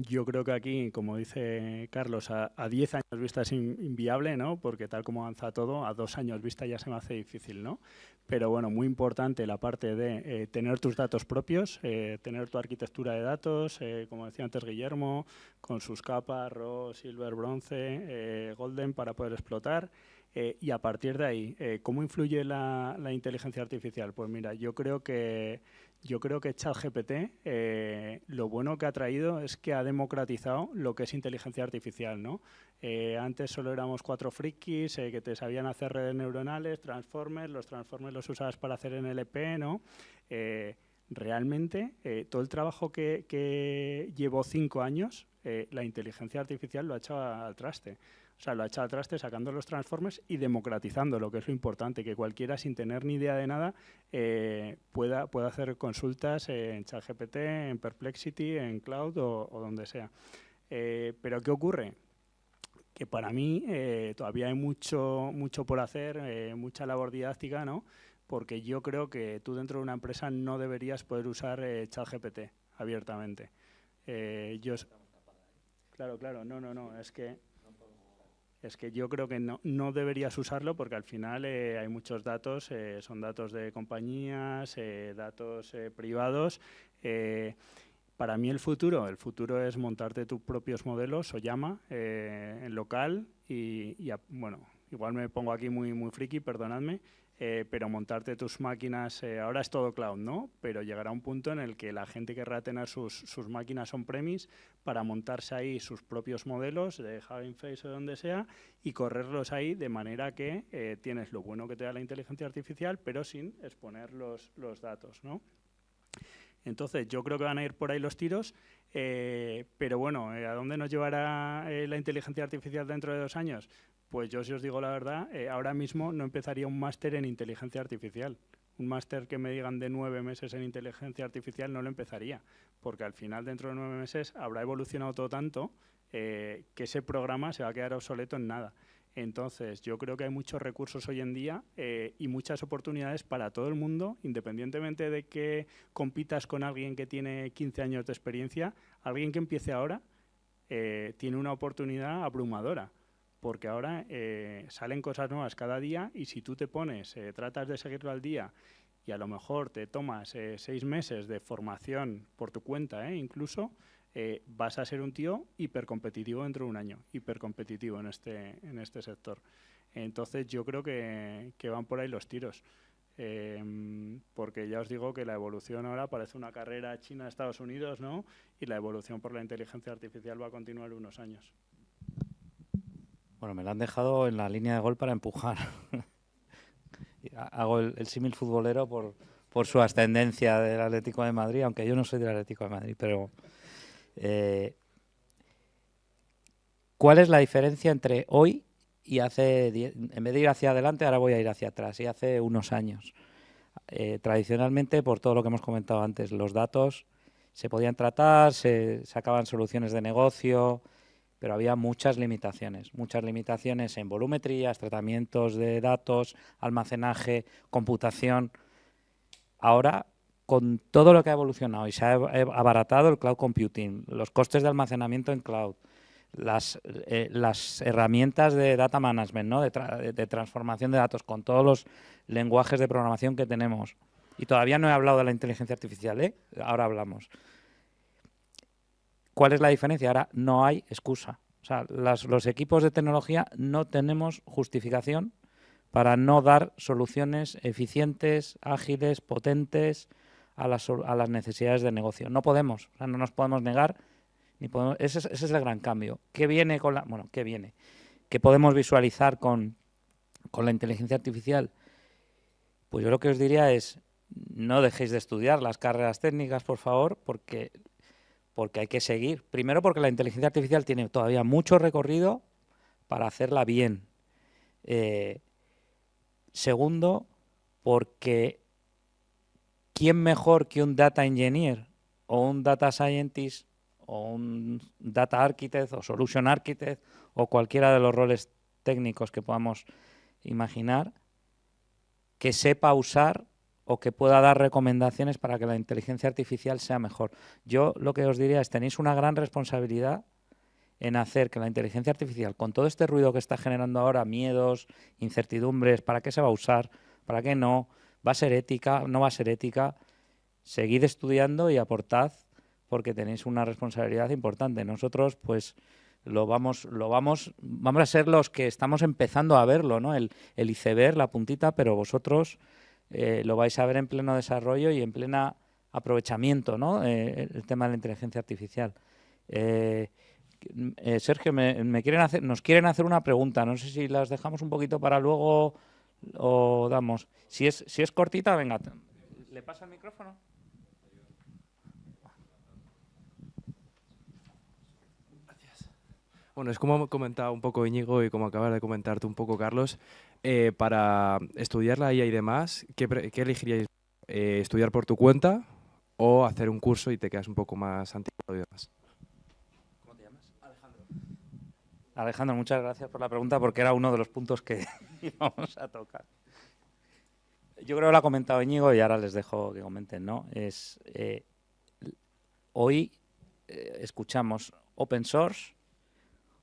Yo creo que aquí, como dice Carlos, a 10 años vista es inviable, ¿no? Porque tal como avanza todo, a 2 años vista ya se me hace difícil, ¿no? Pero bueno, muy importante la parte de tener tus datos propios, tener tu arquitectura de datos, como decía antes Guillermo, con sus capas, RAW, Silver, Bronce, Golden, para poder explotar. Y a partir de ahí, ¿cómo influye la inteligencia artificial? Pues mira, yo creo que ChatGPT lo bueno que ha traído es que ha democratizado lo que es inteligencia artificial, ¿no? Antes solo éramos 4 frikis que te sabían hacer redes neuronales, transformers, los transformers los usabas para hacer NLP, ¿no? Realmente, todo el trabajo que llevó 5 años, la inteligencia artificial lo ha hecho al traste. O sea, lo ha echado al traste sacando los transformers y democratizando, lo que es lo importante, que cualquiera sin tener ni idea de nada pueda hacer consultas en ChatGPT, en Perplexity, en Cloud o donde sea. Pero ¿qué ocurre? Que para mí todavía hay mucho por hacer, mucha labor didáctica, ¿no? Porque yo creo que tú dentro de una empresa no deberías poder usar ChatGPT abiertamente. Claro, no, es que yo creo que no deberías usarlo porque al final hay muchos datos, son datos de compañías, datos privados. Para mí el futuro es montarte tus propios modelos, Oyama, en local bueno, igual me pongo aquí muy friki, perdonadme, pero montarte tus máquinas, ahora es todo cloud, ¿no? Pero llegará un punto en el que la gente querrá tener sus máquinas on-premise para montarse ahí sus propios modelos de Hugging Face o donde sea y correrlos ahí de manera que tienes lo bueno que te da la inteligencia artificial, pero sin exponer los datos, ¿no? Entonces, yo creo que van a ir por ahí los tiros, pero bueno, ¿a dónde nos llevará la inteligencia artificial dentro de 2 años? Pues yo, si os digo la verdad, ahora mismo no empezaría un máster en inteligencia artificial. Un máster que me digan de 9 meses en inteligencia artificial no lo empezaría, porque al final, dentro de 9 meses, habrá evolucionado todo tanto que ese programa se va a quedar obsoleto en nada. Entonces, yo creo que hay muchos recursos hoy en día y muchas oportunidades para todo el mundo, independientemente de que compitas con alguien que tiene 15 años de experiencia, alguien que empiece ahora tiene una oportunidad abrumadora, porque ahora salen cosas nuevas cada día y si tú te pones, tratas de seguirlo al día y a lo mejor te tomas 6 meses de formación por tu cuenta, incluso, vas a ser un tío hipercompetitivo dentro de un año, hipercompetitivo en este sector. Entonces yo creo que van por ahí los tiros. porque ya os digo que la evolución ahora parece una carrera China-Estados Unidos, ¿no? Y la evolución por la inteligencia artificial va a continuar unos años. Bueno, me la han dejado en la línea de gol para empujar. Hago el símil futbolero por su ascendencia del Atlético de Madrid, aunque yo no soy del Atlético de Madrid, pero ¿cuál es la diferencia entre hoy y hace 10? En vez de ir hacia adelante, ahora voy a ir hacia atrás, y hace unos años. Tradicionalmente, por todo lo que hemos comentado antes, los datos se podían tratar, se sacaban soluciones de negocio, pero había muchas limitaciones en volumetrías, tratamientos de datos, almacenaje, computación. Ahora, con todo lo que ha evolucionado y se ha abaratado el cloud computing, los costes de almacenamiento en cloud, las herramientas de data management, ¿no? de transformación de datos, con todos los lenguajes de programación que tenemos. Y todavía no he hablado de la inteligencia artificial, ¿eh? Ahora hablamos. ¿Cuál es la diferencia? Ahora no hay excusa. O sea, los equipos de tecnología no tenemos justificación para no dar soluciones eficientes, ágiles, potentes a las necesidades de negocio. No podemos, o sea, no nos podemos negar. Ese es el gran cambio. ¿Qué viene con ¿qué viene? ¿Qué podemos visualizar con la inteligencia artificial? Pues yo lo que os diría es, no dejéis de estudiar las carreras técnicas, por favor, porque hay que seguir. Primero, porque la inteligencia artificial tiene todavía mucho recorrido para hacerla bien. Segundo, porque ¿quién mejor que un data engineer o un data scientist o un data architect o solution architect o cualquiera de los roles técnicos que podamos imaginar, que sepa usar o que pueda dar recomendaciones para que la inteligencia artificial sea mejor? Yo lo que os diría es, tenéis una gran responsabilidad en hacer que la inteligencia artificial, con todo este ruido que está generando ahora, miedos, incertidumbres, ¿para qué se va a usar? ¿Para qué no? ¿Va a ser ética? ¿No va a ser ética? Seguid estudiando y aportad, porque tenéis una responsabilidad importante. Nosotros, pues, vamos a ser los que estamos empezando a verlo, ¿no? El iceberg, la puntita, pero vosotros lo vais a ver en pleno desarrollo y en pleno aprovechamiento, ¿no? El tema de la inteligencia artificial. Sergio, nos quieren hacer una pregunta. No sé si las dejamos un poquito para luego o damos. Si es cortita, venga. ¿Le pasa el micrófono? Bueno, es como ha comentado un poco Íñigo y como acabas de comentarte un poco, Carlos, para estudiar la IA y demás, ¿qué elegiríais? ¿Estudiar por tu cuenta o hacer un curso y te quedas un poco más antiguo y demás? ¿Cómo te llamas? Alejandro, muchas gracias por la pregunta, porque era uno de los puntos que íbamos a tocar. Yo creo que lo ha comentado Íñigo y ahora les dejo que comenten, ¿no? Hoy escuchamos open source,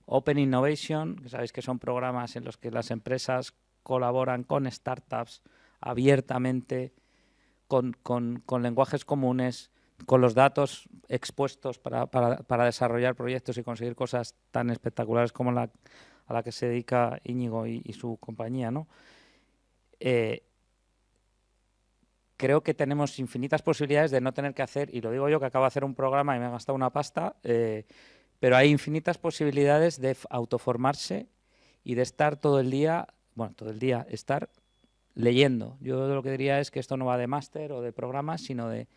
Open Innovation, que sabéis que son programas en los que las empresas colaboran con startups abiertamente, con lenguajes comunes, con los datos expuestos para desarrollar proyectos y conseguir cosas tan espectaculares como a la que se dedica Íñigo y su compañía, ¿no? Creo que tenemos infinitas posibilidades de no tener que hacer, y lo digo yo que acabo de hacer un programa y me he gastado una pasta, pero hay infinitas posibilidades de autoformarse y de estar todo el día, estar leyendo. Yo lo que diría es que esto no va de máster o de programas, sino de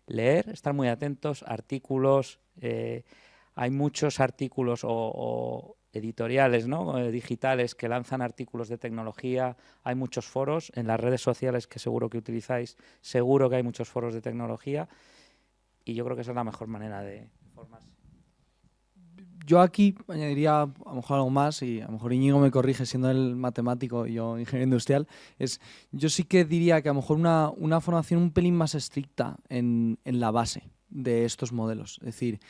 leer, estar muy atentos, artículos. Hay muchos artículos o editoriales, ¿no? Digitales, que lanzan artículos de tecnología. Hay muchos foros en las redes sociales que seguro que utilizáis. Seguro que hay muchos foros de tecnología y yo creo que esa es la mejor manera de formarse. Yo aquí añadiría a lo mejor algo más, y a lo mejor Íñigo me corrige siendo él matemático y yo ingeniero industrial. Yo sí que diría que a lo mejor una formación un pelín más estricta en la base de estos modelos. Es decir,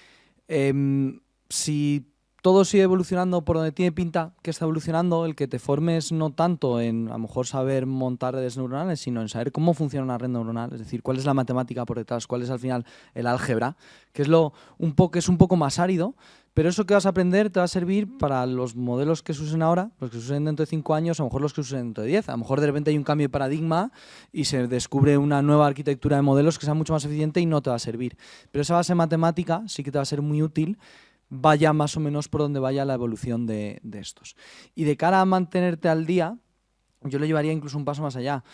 si todo sigue evolucionando por donde tiene pinta que está evolucionando, el que te formes no tanto en a lo mejor saber montar redes neuronales, sino en saber cómo funciona una red neuronal, es decir, cuál es la matemática por detrás, cuál es al final el álgebra, que es un poco más árido, pero eso que vas a aprender te va a servir para los modelos que se usen ahora, los que se usen dentro de 5 años, a lo mejor los que se usen dentro de 10. A lo mejor de repente hay un cambio de paradigma y se descubre una nueva arquitectura de modelos que sea mucho más eficiente y no te va a servir. Pero esa base matemática sí que te va a ser muy útil, vaya más o menos por donde vaya la evolución de estos. Y de cara a mantenerte al día, yo lo llevaría incluso un paso más allá.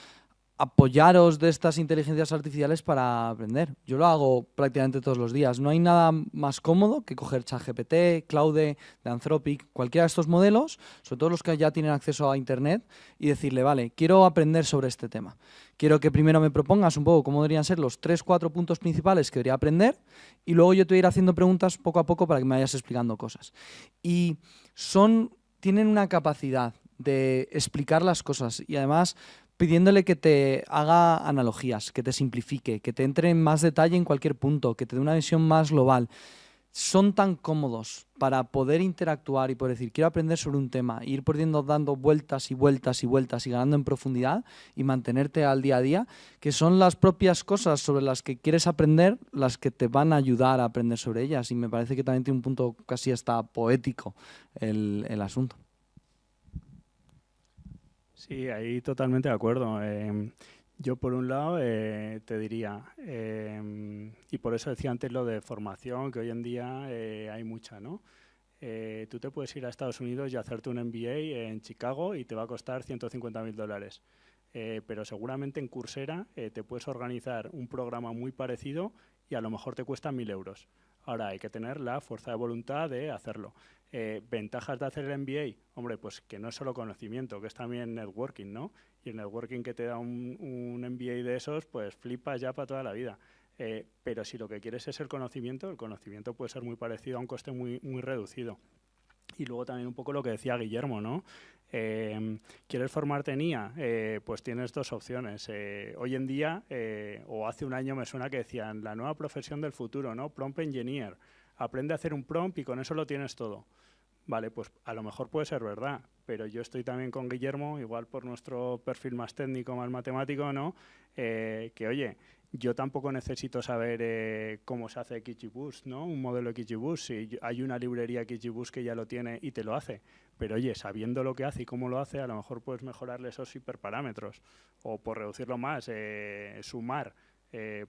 Apoyaros de estas inteligencias artificiales para aprender. Yo lo hago prácticamente todos los días. No hay nada más cómodo que coger ChatGPT, Claude, de Anthropic, cualquiera de estos modelos, sobre todo los que ya tienen acceso a Internet, y decirle, vale, quiero aprender sobre este tema. Quiero que primero me propongas un poco cómo deberían ser los 3-4 puntos principales que debería aprender y luego yo te voy a ir haciendo preguntas poco a poco para que me vayas explicando cosas. Y tienen una capacidad de explicar las cosas y además pidiéndole que te haga analogías, que te simplifique, que te entre en más detalle en cualquier punto, que te dé una visión más global. Son tan cómodos para poder interactuar y poder decir, quiero aprender sobre un tema, ir dando vueltas y vueltas y vueltas y ganando en profundidad y mantenerte al día a día, que son las propias cosas sobre las que quieres aprender las que te van a ayudar a aprender sobre ellas. Y me parece que también tiene un punto casi hasta poético el asunto. Sí, ahí totalmente de acuerdo. Yo por un lado te diría, y por eso decía antes lo de formación, que hoy en día hay mucha, ¿no? Tú te puedes ir a Estados Unidos y hacerte un MBA en Chicago y te va a costar $150.000. Pero seguramente en Coursera te puedes organizar un programa muy parecido y a lo mejor te cuesta 1.000 euros. Ahora hay que tener la fuerza de voluntad de hacerlo. Ventajas de hacer el MBA, hombre, pues que no es solo conocimiento, que es también networking, ¿no? Y el networking que te da un MBA de esos, pues flipas ya para toda la vida. Pero si lo que quieres es el conocimiento puede ser muy parecido a un coste muy, muy reducido. Y luego también un poco lo que decía Guillermo, ¿no? ¿Quieres formarte en IA? Pues tienes dos opciones. Hoy en día, o hace un año me suena que decían la nueva profesión del futuro, ¿no? Prompt Engineer. Aprende a hacer un prompt y con eso lo tienes todo. Vale, pues a lo mejor puede ser verdad, pero yo estoy también con Guillermo, igual por nuestro perfil más técnico, más matemático, ¿no? Que oye, yo tampoco necesito saber cómo se hace XGBoost, ¿no? Un modelo XGBoost, si hay una librería XGBoost que ya lo tiene y te lo hace. Pero oye, sabiendo lo que hace y cómo lo hace, a lo mejor puedes mejorarle esos hiperparámetros. O por reducirlo más, sumar.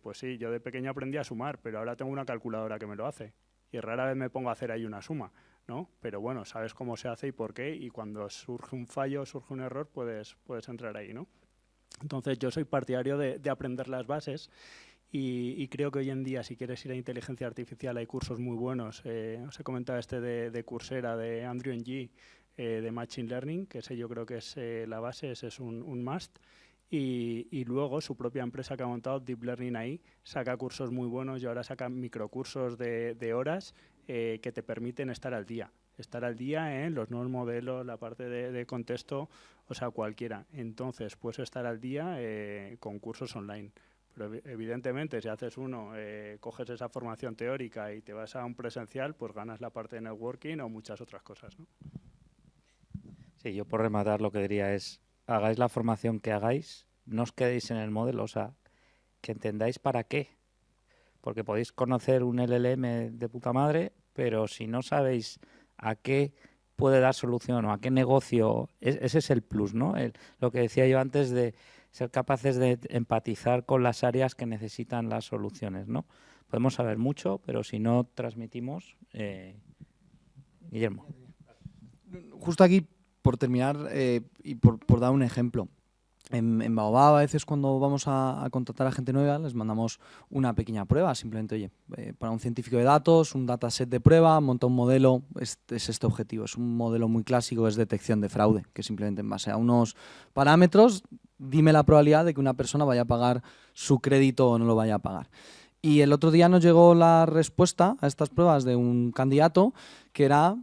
Pues sí, yo de pequeño aprendí a sumar, pero ahora tengo una calculadora que me lo hace. Y rara vez me pongo a hacer ahí una suma, ¿no? Pero bueno, sabes cómo se hace y por qué, y cuando surge un fallo, surge un error, puedes entrar ahí, ¿no? Entonces yo soy partidario de aprender las bases y creo que hoy en día, si quieres ir a inteligencia artificial, hay cursos muy buenos. Os he comentado este de Coursera, de Andrew Ng, de Machine Learning, que ese yo creo que es la base, ese es un must. Y luego su propia empresa que ha montado, Deep Learning AI, saca cursos muy buenos y ahora saca microcursos de horas que te permiten estar al día. Estar al día en los nuevos modelos, la parte de contexto, o sea, cualquiera. Entonces, puedes estar al día con cursos online. Pero evidentemente, si haces uno, coges esa formación teórica y te vas a un presencial, pues ganas la parte de networking o muchas otras cosas, ¿no? Sí, yo por rematar lo que diría es, hagáis la formación que hagáis, no os quedéis en el modelo, o sea, que entendáis para qué. Porque podéis conocer un LLM de puta madre, pero si no sabéis a qué puede dar solución o a qué negocio, ese es el plus, ¿no? Lo que decía yo antes de ser capaces de empatizar con las áreas que necesitan las soluciones, ¿no? Podemos saber mucho, pero si no transmitimos... Guillermo. Justo aquí, por terminar y por dar un ejemplo, en Baobab a veces cuando vamos a contratar a gente nueva les mandamos una pequeña prueba, simplemente, oye, para un científico de datos, un dataset de prueba, monta un modelo, es este objetivo, es un modelo muy clásico, es detección de fraude, que simplemente en base a unos parámetros, dime la probabilidad de que una persona vaya a pagar su crédito o no lo vaya a pagar. Y el otro día nos llegó la respuesta a estas pruebas de un candidato que era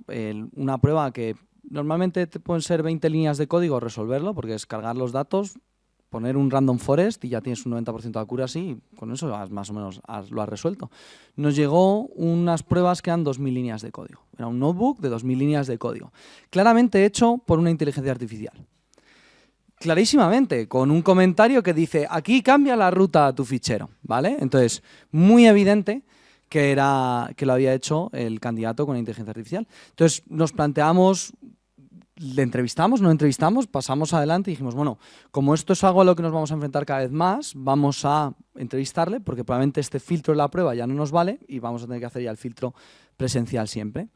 una prueba que normalmente te pueden ser 20 líneas de código resolverlo, porque es cargar los datos, poner un random forest y ya tienes un 90% de accuracy y con eso más o menos lo has resuelto. Nos llegó unas pruebas que eran 2.000 líneas de código. Era un notebook de 2.000 líneas de código. Claramente hecho por una inteligencia artificial. Clarísimamente, con un comentario que dice, aquí cambia la ruta a tu fichero, ¿vale? Entonces, muy evidente que lo había hecho el candidato con la inteligencia artificial. Entonces, nos planteamos, le entrevistamos, no entrevistamos, pasamos adelante y dijimos, bueno, como esto es algo a lo que nos vamos a enfrentar cada vez más, vamos a entrevistarle porque probablemente este filtro de la prueba ya no nos vale y vamos a tener que hacer ya el filtro presencial siempre.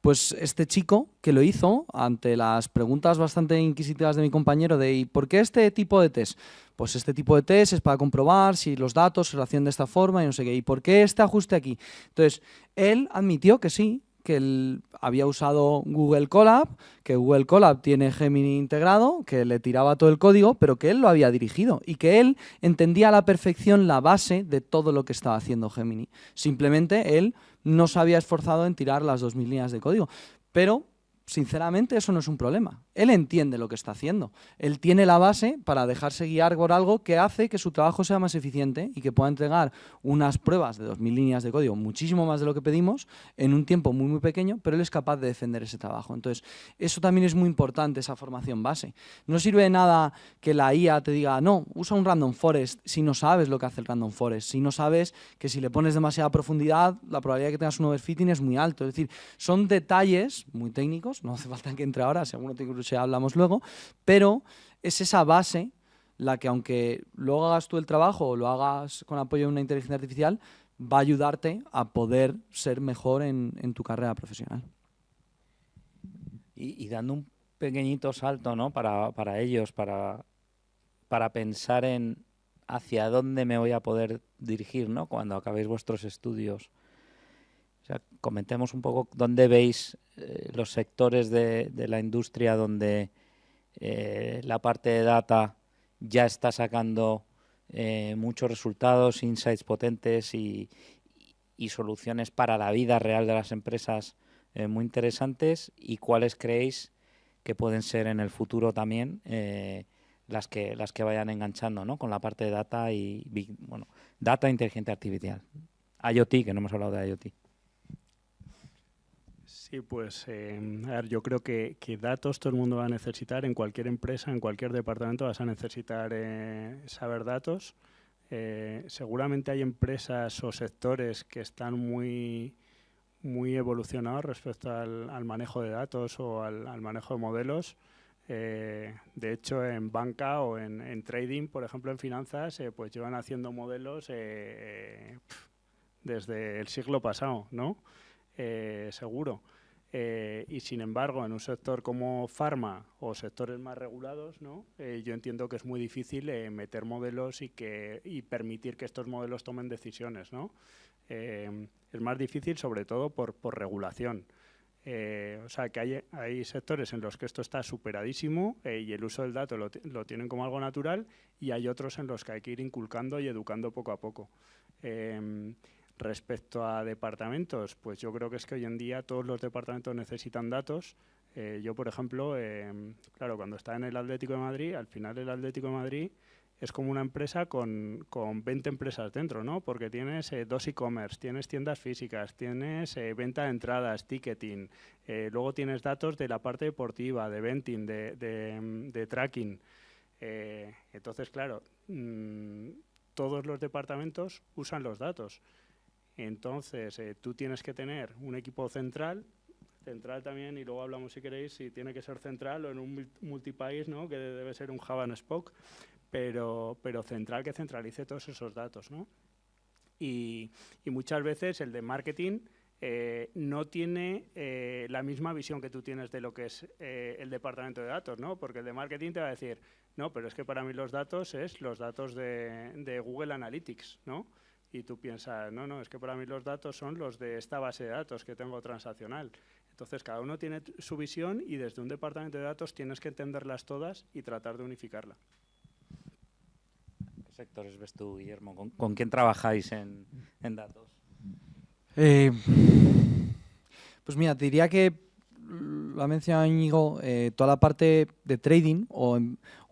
Pues este chico que lo hizo, ante las preguntas bastante inquisitivas de mi compañero de ¿y por qué este tipo de test? Pues este tipo de test es para comprobar si los datos se relacionan de esta forma y no sé qué. ¿Y por qué este ajuste aquí? Entonces, él admitió que sí, que él había usado Google Colab, que Google Colab tiene Gemini integrado, que le tiraba todo el código, pero que él lo había dirigido y que él entendía a la perfección la base de todo lo que estaba haciendo Gemini. Simplemente él no se había esforzado en tirar las 2.000 líneas de código, pero sinceramente eso no es un problema. Él entiende lo que está haciendo. Él tiene la base para dejarse guiar por algo que hace que su trabajo sea más eficiente y que pueda entregar unas pruebas de 2.000 líneas de código, muchísimo más de lo que pedimos, en un tiempo muy, muy pequeño, pero él es capaz de defender ese trabajo. Entonces, eso también es muy importante, esa formación base. No sirve de nada que la IA te diga, no, usa un random forest, si no sabes lo que hace el random forest, si no sabes que si le pones demasiada profundidad, la probabilidad de que tengas un overfitting es muy alto. Es decir, son detalles muy técnicos, no hace falta que entre ahora, si alguno tiene curiosidad hablamos luego, pero es esa base la que, aunque luego hagas tú el trabajo o lo hagas con apoyo de una inteligencia artificial, va a ayudarte a poder ser mejor en tu carrera profesional. Y dando un pequeñito salto, ¿no? para ellos, para pensar en hacia dónde me voy a poder dirigir, ¿no? Cuando acabéis vuestros estudios. O sea, comentemos un poco dónde veis los sectores de la industria donde la parte de data ya está sacando muchos resultados, insights potentes y soluciones para la vida real de las empresas muy interesantes, y cuáles creéis que pueden ser en el futuro también las que vayan enganchando, ¿no? Con la parte de data data e inteligencia artificial. IoT, que no hemos hablado de IoT. Sí, pues a ver, yo creo que datos todo el mundo va a necesitar. En cualquier empresa, en cualquier departamento vas a necesitar saber datos. Seguramente hay empresas o sectores que están muy evolucionados respecto al manejo de datos o al manejo de modelos. De hecho, en banca o en trading, por ejemplo, en finanzas, pues llevan haciendo modelos desde el siglo pasado, ¿no? Seguro. Y sin embargo, en un sector como Pharma o sectores más regulados, ¿no? Yo entiendo que es muy difícil meter modelos y permitir que estos modelos tomen decisiones, ¿no? Es más difícil, sobre todo por regulación. O sea, que hay sectores en los que esto está superadísimo y el uso del dato lo tienen como algo natural, y hay otros en los que hay que ir inculcando y educando poco a poco. Respecto a departamentos, pues yo creo que es que hoy en día todos los departamentos necesitan datos. Yo, por ejemplo, claro, cuando estaba en el Atlético de Madrid, al final el Atlético de Madrid es como una empresa con 20 empresas dentro, ¿no? Porque tienes 2 e-commerce, tienes tiendas físicas, tienes venta de entradas, ticketing, luego tienes datos de la parte deportiva, de eventing, de tracking. Entonces, claro, todos los departamentos usan los datos. Entonces, tú tienes que tener un equipo central también, y luego hablamos, si queréis, si tiene que ser central o en un multipaís, ¿no? Que debe ser un hub and spoke, pero central, que centralice todos esos datos, ¿no? Y muchas veces el de marketing no tiene la misma visión que tú tienes de lo que es el departamento de datos, ¿no? Porque el de marketing te va a decir, no, pero es que para mí los datos es los datos de Google Analytics, ¿no? Y tú piensas, no, es que para mí los datos son los de esta base de datos que tengo transaccional. Entonces, cada uno tiene su visión y desde un departamento de datos tienes que entenderlas todas y tratar de unificarla. ¿Qué sectores ves tú, Guillermo? ¿Con quién trabajáis en datos? Pues mira, te diría que lo ha mencionado Íñigo, toda la parte de trading o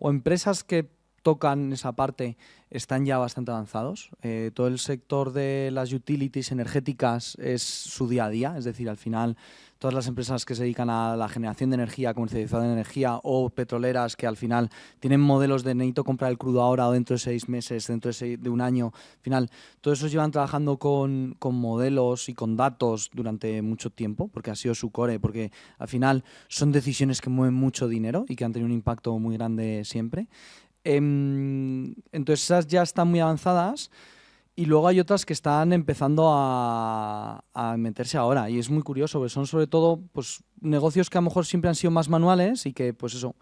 empresas que tocan esa parte están ya bastante avanzados. Todo el sector de las utilities energéticas es su día a día, es decir, al final todas las empresas que se dedican a la generación de energía, comercialización de energía o petroleras que al final tienen modelos de necesito comprar el crudo ahora o dentro de 6 meses, dentro de un año, al final todos esos llevan trabajando con modelos y con datos durante mucho tiempo porque ha sido su core, porque al final son decisiones que mueven mucho dinero y que han tenido un impacto muy grande siempre. Entonces esas ya están muy avanzadas y luego hay otras que están empezando a meterse ahora y es muy curioso porque son sobre todo pues, negocios que a lo mejor siempre han sido más manuales y que pues eso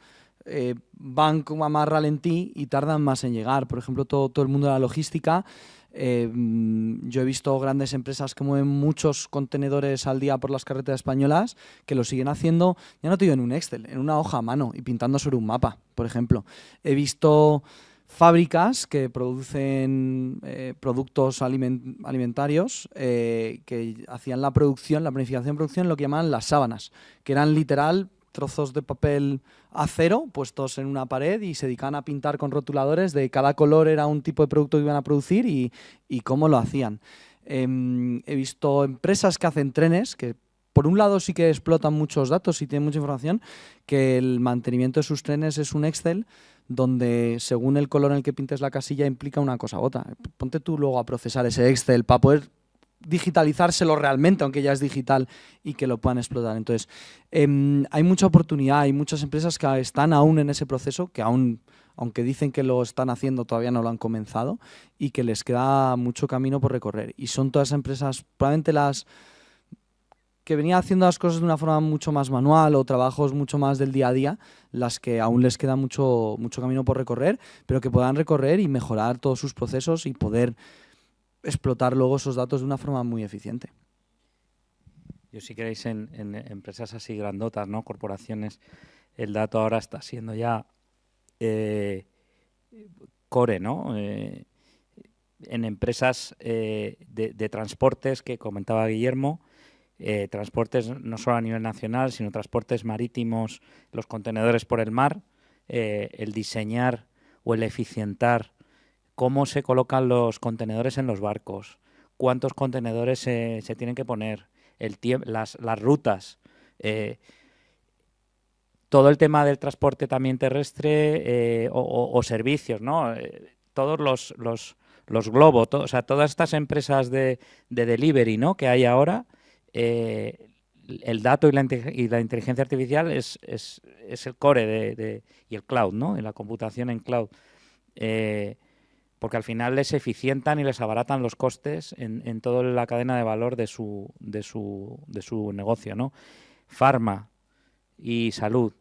van como a más ralentí y tardan más en llegar. Por ejemplo, todo el mundo de la logística. Yo he visto grandes empresas que mueven muchos contenedores al día por las carreteras españolas que lo siguen haciendo, ya no te digo en un Excel, en una hoja a mano y pintando sobre un mapa, por ejemplo. He visto fábricas que producen productos alimentarios que hacían la producción, la planificación de producción, lo que llaman las sábanas, que eran literal trozos de papel acero puestos en una pared y se dedicaban a pintar con rotuladores de cada color era un tipo de producto que iban a producir y cómo lo hacían. He visto empresas que hacen trenes que por un lado sí que explotan muchos datos y tienen mucha información, que el mantenimiento de sus trenes es un Excel donde según el color en el que pintes la casilla implica una cosa u otra. Ponte tú luego a procesar ese Excel para poder digitalizárselo realmente, aunque ya es digital, y que lo puedan explotar. Entonces, hay mucha oportunidad, hay muchas empresas que están aún en ese proceso, que aún, aunque dicen que lo están haciendo, todavía no lo han comenzado, y que les queda mucho camino por recorrer. Y son todas empresas, probablemente las que venían haciendo las cosas de una forma mucho más manual o trabajos mucho más del día a día, las que aún les queda mucho camino por recorrer, pero que puedan recorrer y mejorar todos sus procesos y poder explotar luego esos datos de una forma muy eficiente. Yo si queréis en empresas así grandotas, ¿no? Corporaciones, el dato ahora está siendo ya core, ¿no? En empresas de transportes que comentaba Guillermo, transportes no solo a nivel nacional, sino transportes marítimos, los contenedores por el mar, el diseñar o el eficientar cómo se colocan los contenedores en los barcos, cuántos contenedores se tienen que poner, las rutas, todo el tema del transporte también terrestre o servicios, ¿no? Todos los globos, o sea, todas estas empresas de delivery, ¿no? que hay ahora, el dato y la inteligencia artificial es el core y el cloud, ¿no? Y la computación en cloud. Porque al final les eficientan y les abaratan los costes en toda la cadena de valor de su negocio, ¿no? Farma y salud.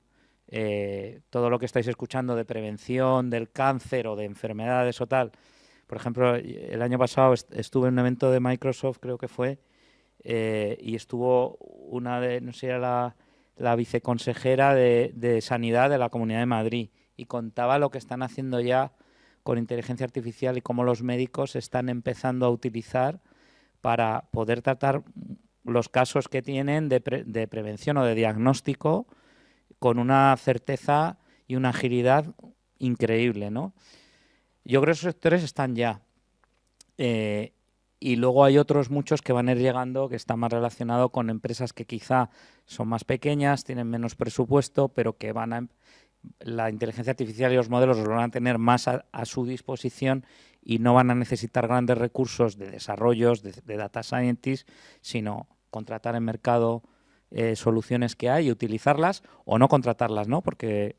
Todo lo que estáis escuchando de prevención del cáncer o de enfermedades o tal. Por ejemplo, el año pasado estuve en un evento de Microsoft, creo que fue, y estuvo no sé, era la viceconsejera de Sanidad de la Comunidad de Madrid y contaba lo que están haciendo ya con inteligencia artificial y cómo los médicos están empezando a utilizar para poder tratar los casos que tienen de prevención o de diagnóstico con una certeza y una agilidad increíble, ¿no? Yo creo que esos sectores están ya. Y luego hay otros muchos que van a ir llegando que están más relacionados con empresas que quizá son más pequeñas, tienen menos presupuesto, pero que la inteligencia artificial y los modelos los van a tener más a su disposición y no van a necesitar grandes recursos de desarrollos, de data scientists, sino contratar en mercado soluciones que hay y utilizarlas o no contratarlas, ¿no? Porque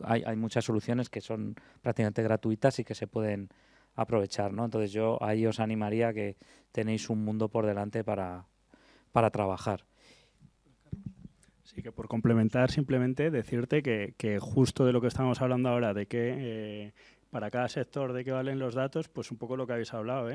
hay muchas soluciones que son prácticamente gratuitas y que se pueden aprovechar, ¿no? Entonces yo ahí os animaría que tenéis un mundo por delante para trabajar. Sí, que por complementar simplemente decirte que justo de lo que estamos hablando ahora, de que para cada sector de qué valen los datos, pues un poco lo que habéis hablado,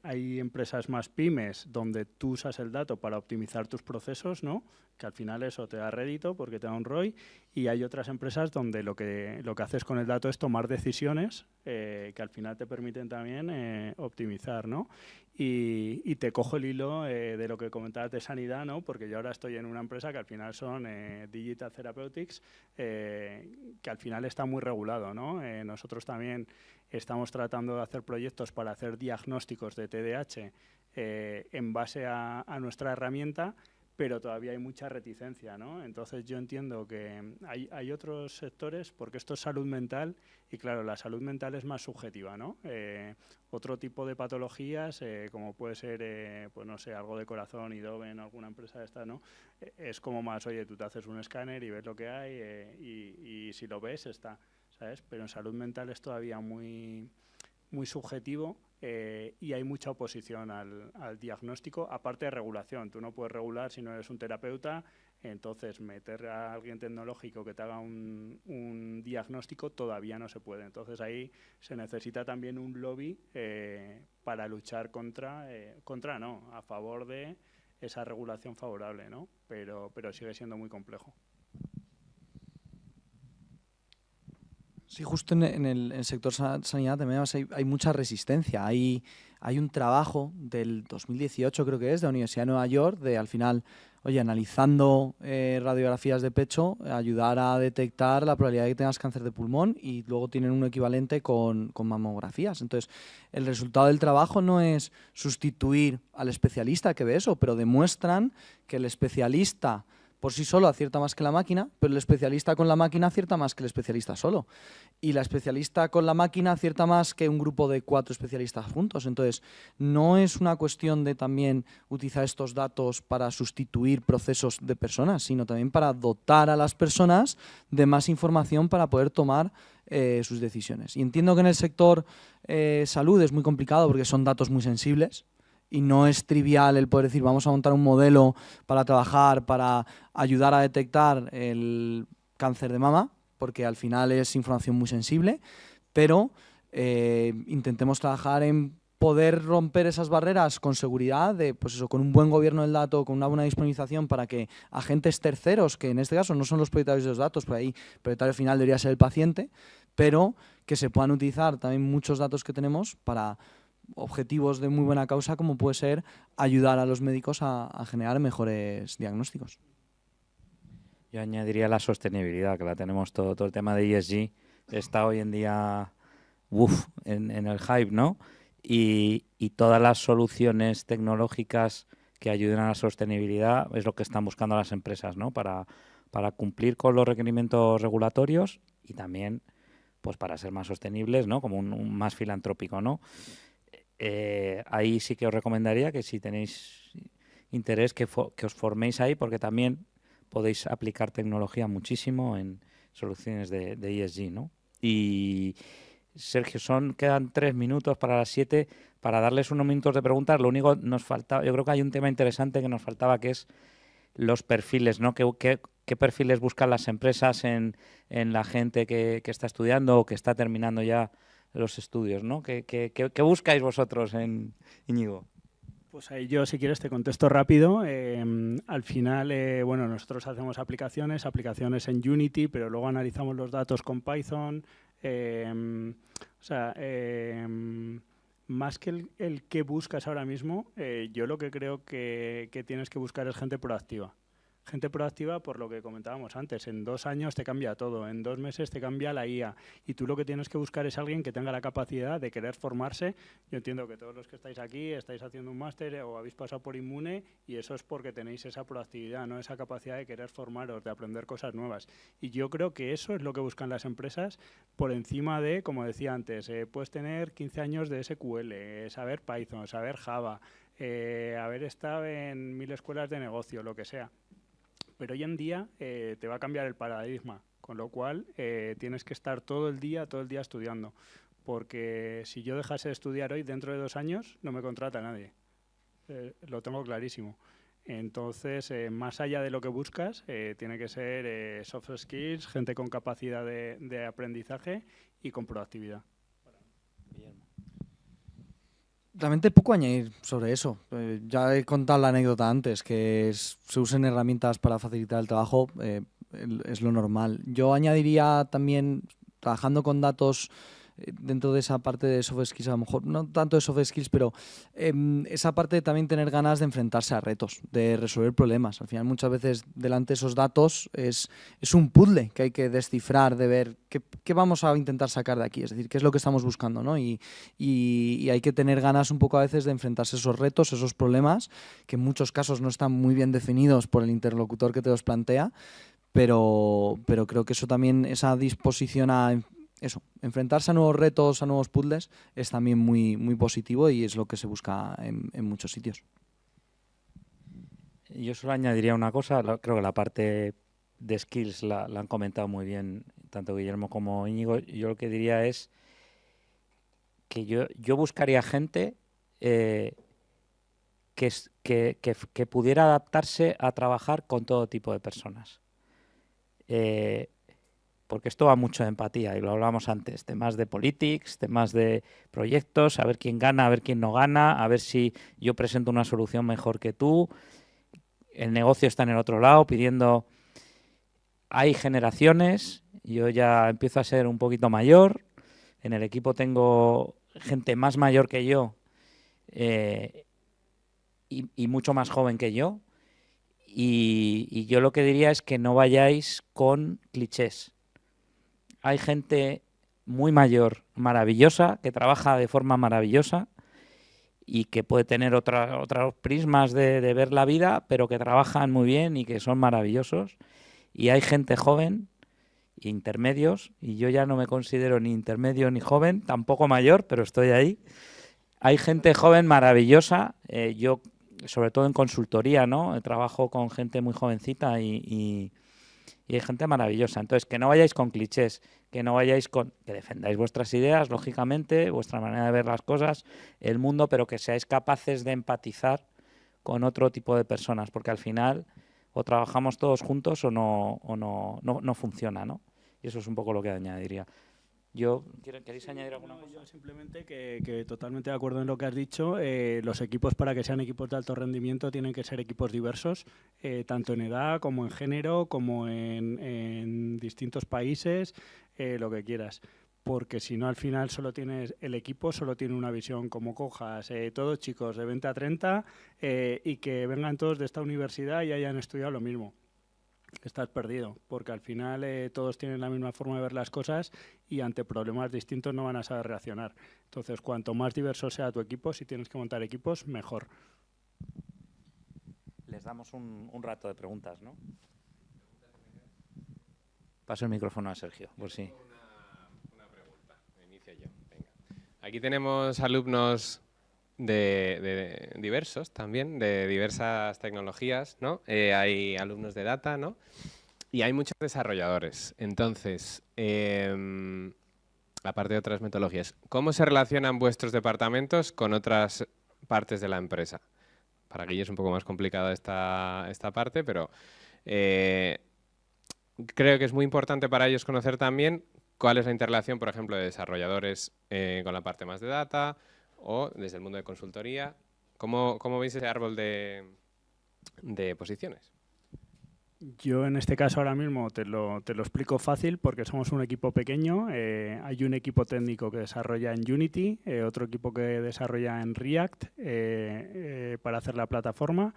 hay empresas más pymes donde tú usas el dato para optimizar tus procesos, ¿no? Que al final eso te da rédito porque te da un ROI, Y hay otras empresas donde lo que haces con el dato es tomar decisiones que al final te permiten también optimizar, ¿no? Y te cojo el hilo de lo que comentabas de sanidad, ¿no? Porque yo ahora estoy en una empresa que al final son Digital Therapeutics, que al final está muy regulado, ¿no? Nosotros también estamos tratando de hacer proyectos para hacer diagnósticos de TDAH en base a nuestra herramienta, pero todavía hay mucha reticencia, ¿no? Entonces yo entiendo que hay otros sectores, porque esto es salud mental, y claro, la salud mental es más subjetiva, ¿no? Otro tipo de patologías, como puede ser, pues no sé, algo de corazón, Idoven, alguna empresa de esta, ¿no? Es como más, oye, tú te haces un escáner y ves lo que hay y si lo ves está, ¿sabes? Pero en salud mental es todavía muy subjetivo y hay mucha oposición al diagnóstico, aparte de regulación. Tú no puedes regular si no eres un terapeuta, entonces meter a alguien tecnológico que te haga un diagnóstico todavía no se puede. Entonces ahí se necesita también un lobby para luchar a favor de esa regulación favorable, ¿no? Pero sigue siendo muy complejo. Sí, justo en el sector sanidad también hay mucha resistencia. Hay un trabajo del 2018, creo que es, de la Universidad de Nueva York, de al final, oye, analizando radiografías de pecho, ayudar a detectar la probabilidad de que tengas cáncer de pulmón, y luego tienen un equivalente con mamografías. Entonces, el resultado del trabajo no es sustituir al especialista que ve eso, pero demuestran que el especialista por sí solo acierta más que la máquina, pero el especialista con la máquina acierta más que el especialista solo. Y la especialista con la máquina acierta más que un grupo de 4 especialistas juntos. Entonces, no es una cuestión de también utilizar estos datos para sustituir procesos de personas, sino también para dotar a las personas de más información para poder tomar sus decisiones. Y entiendo que en el sector salud es muy complicado porque son datos muy sensibles. Y no es trivial el poder decir, vamos a montar un modelo para trabajar, para ayudar a detectar el cáncer de mama, porque al final es información muy sensible, pero intentemos trabajar en poder romper esas barreras con seguridad, pues eso, con un buen gobierno del dato, con una buena disponibilización para que agentes terceros, que en este caso no son los propietarios de los datos, por ahí el propietario final debería ser el paciente, pero que se puedan utilizar también muchos datos que tenemos para objetivos de muy buena causa, como puede ser ayudar a los médicos a generar mejores diagnósticos. Yo añadiría la sostenibilidad, que la tenemos todo el tema de ESG está hoy en día en el hype, ¿no? Y todas las soluciones tecnológicas que ayuden a la sostenibilidad es lo que están buscando las empresas, ¿no? Para cumplir con los requerimientos regulatorios y también pues para ser más sostenibles, ¿no? Como un más filantrópico, ¿no? Ahí sí que os recomendaría que si tenéis interés que os forméis ahí, porque también podéis aplicar tecnología muchísimo en soluciones de ESG, ¿no? Y Sergio, quedan 3 minutos para las 7 para darles unos minutos de preguntas. Lo único nos faltaba, yo creo que hay un tema interesante que nos faltaba, que es los perfiles, ¿no? ¿Qué perfiles buscan las empresas en la gente que está estudiando o que está terminando ya los estudios, ¿no? ¿Qué buscáis vosotros en Íñigo? Pues ahí yo, si quieres, te contesto rápido. Al final, bueno, nosotros hacemos aplicaciones en Unity, pero luego analizamos los datos con Python. Más que el que buscas ahora mismo, yo lo que creo que tienes que buscar es gente proactiva. Gente proactiva, por lo que comentábamos antes, en 2 años te cambia todo, en 2 meses te cambia la IA, y tú lo que tienes que buscar es alguien que tenga la capacidad de querer formarse. Yo entiendo que todos los que estáis aquí estáis haciendo un máster o habéis pasado por Inmune, y eso es porque tenéis esa proactividad, ¿no? Esa capacidad de querer formaros, de aprender cosas nuevas. Y yo creo que eso es lo que buscan las empresas, por encima de, como decía antes, puedes tener 15 años de SQL, saber Python, saber Java, haber estado en 1000 escuelas de negocio, lo que sea. Pero hoy en día te va a cambiar el paradigma, con lo cual tienes que estar todo el día estudiando, porque si yo dejase de estudiar hoy, dentro de 2 años no me contrata nadie, lo tengo clarísimo. Entonces, más allá de lo que buscas, tiene que ser soft skills, gente con capacidad de aprendizaje y con proactividad. Realmente poco añadir sobre eso. Ya he contado la anécdota antes, que se usen herramientas para facilitar el trabajo. es lo normal. Yo añadiría también, trabajando con datos dentro de esa parte de soft skills, a lo mejor no tanto de soft skills, pero esa parte de también tener ganas de enfrentarse a retos, de resolver problemas. Al final muchas veces delante de esos datos es un puzzle que hay que descifrar, de ver qué vamos a intentar sacar de aquí, es decir, qué es lo que estamos buscando, ¿no? Y hay que tener ganas un poco a veces de enfrentarse a esos retos, esos problemas, que en muchos casos no están muy bien definidos por el interlocutor que te los plantea, pero creo que eso también, esa disposición a enfrentarse a nuevos retos, a nuevos puzzles, es también muy, muy positivo y es lo que se busca en muchos sitios. Yo solo añadiría una cosa, creo que la parte de skills la han comentado muy bien tanto Guillermo como Íñigo. Yo lo que diría es que yo buscaría gente que pudiera adaptarse a trabajar con todo tipo de personas. Porque esto va mucho de empatía y lo hablábamos antes, temas de politics, temas de proyectos, a ver quién gana, a ver quién no gana, a ver si yo presento una solución mejor que tú. El negocio está en el otro lado pidiendo... Hay generaciones, yo ya empiezo a ser un poquito mayor, en el equipo tengo gente más mayor que yo y mucho más joven que yo, y yo lo que diría es que no vayáis con clichés. Hay gente muy mayor, maravillosa, que trabaja de forma maravillosa y que puede tener otros prismas de ver la vida, pero que trabajan muy bien y que son maravillosos. Y hay gente joven, intermedios, y yo ya no me considero ni intermedio ni joven, tampoco mayor, pero estoy ahí. Hay gente joven maravillosa, yo sobre todo en consultoría, ¿no? Trabajo con gente muy jovencita y hay gente maravillosa. Entonces, que no vayáis con clichés, que no vayáis con... que defendáis vuestras ideas, lógicamente, vuestra manera de ver las cosas, el mundo, pero que seáis capaces de empatizar con otro tipo de personas, porque al final o trabajamos todos juntos o no funciona, ¿no? Y eso es un poco lo que añadiría. ¿Queréis añadir alguna cosa? Yo simplemente que totalmente de acuerdo en lo que has dicho. Los equipos, para que sean equipos de alto rendimiento, tienen que ser equipos diversos, tanto en edad como en género, como en distintos países, lo que quieras. Porque si no, al final solo tienes el equipo, solo tiene una visión, como cojas todos chicos de 20 a 30 y que vengan todos de esta universidad y hayan estudiado lo mismo. Estás perdido, porque al final todos tienen la misma forma de ver las cosas y ante problemas distintos no van a saber reaccionar. Entonces, cuanto más diverso sea tu equipo, si tienes que montar equipos, mejor. Les damos un rato de preguntas, ¿no? Paso el micrófono a Sergio, por si. Una pregunta, me inicio yo. Venga. Aquí tenemos alumnos de diversos también, de diversas tecnologías, ¿no? Hay alumnos de data, ¿no? Y hay muchos desarrolladores. Entonces, aparte de otras metodologías, ¿cómo se relacionan vuestros departamentos con otras partes de la empresa? Para Guille es un poco más complicada esta parte, pero creo que es muy importante para ellos conocer también cuál es la interrelación, por ejemplo, de desarrolladores con la parte más de data, o desde el mundo de consultoría. ¿Cómo veis ese árbol de posiciones? Yo en este caso ahora mismo te lo explico fácil porque somos un equipo pequeño. Hay un equipo técnico que desarrolla en Unity, otro equipo que desarrolla en React para hacer la plataforma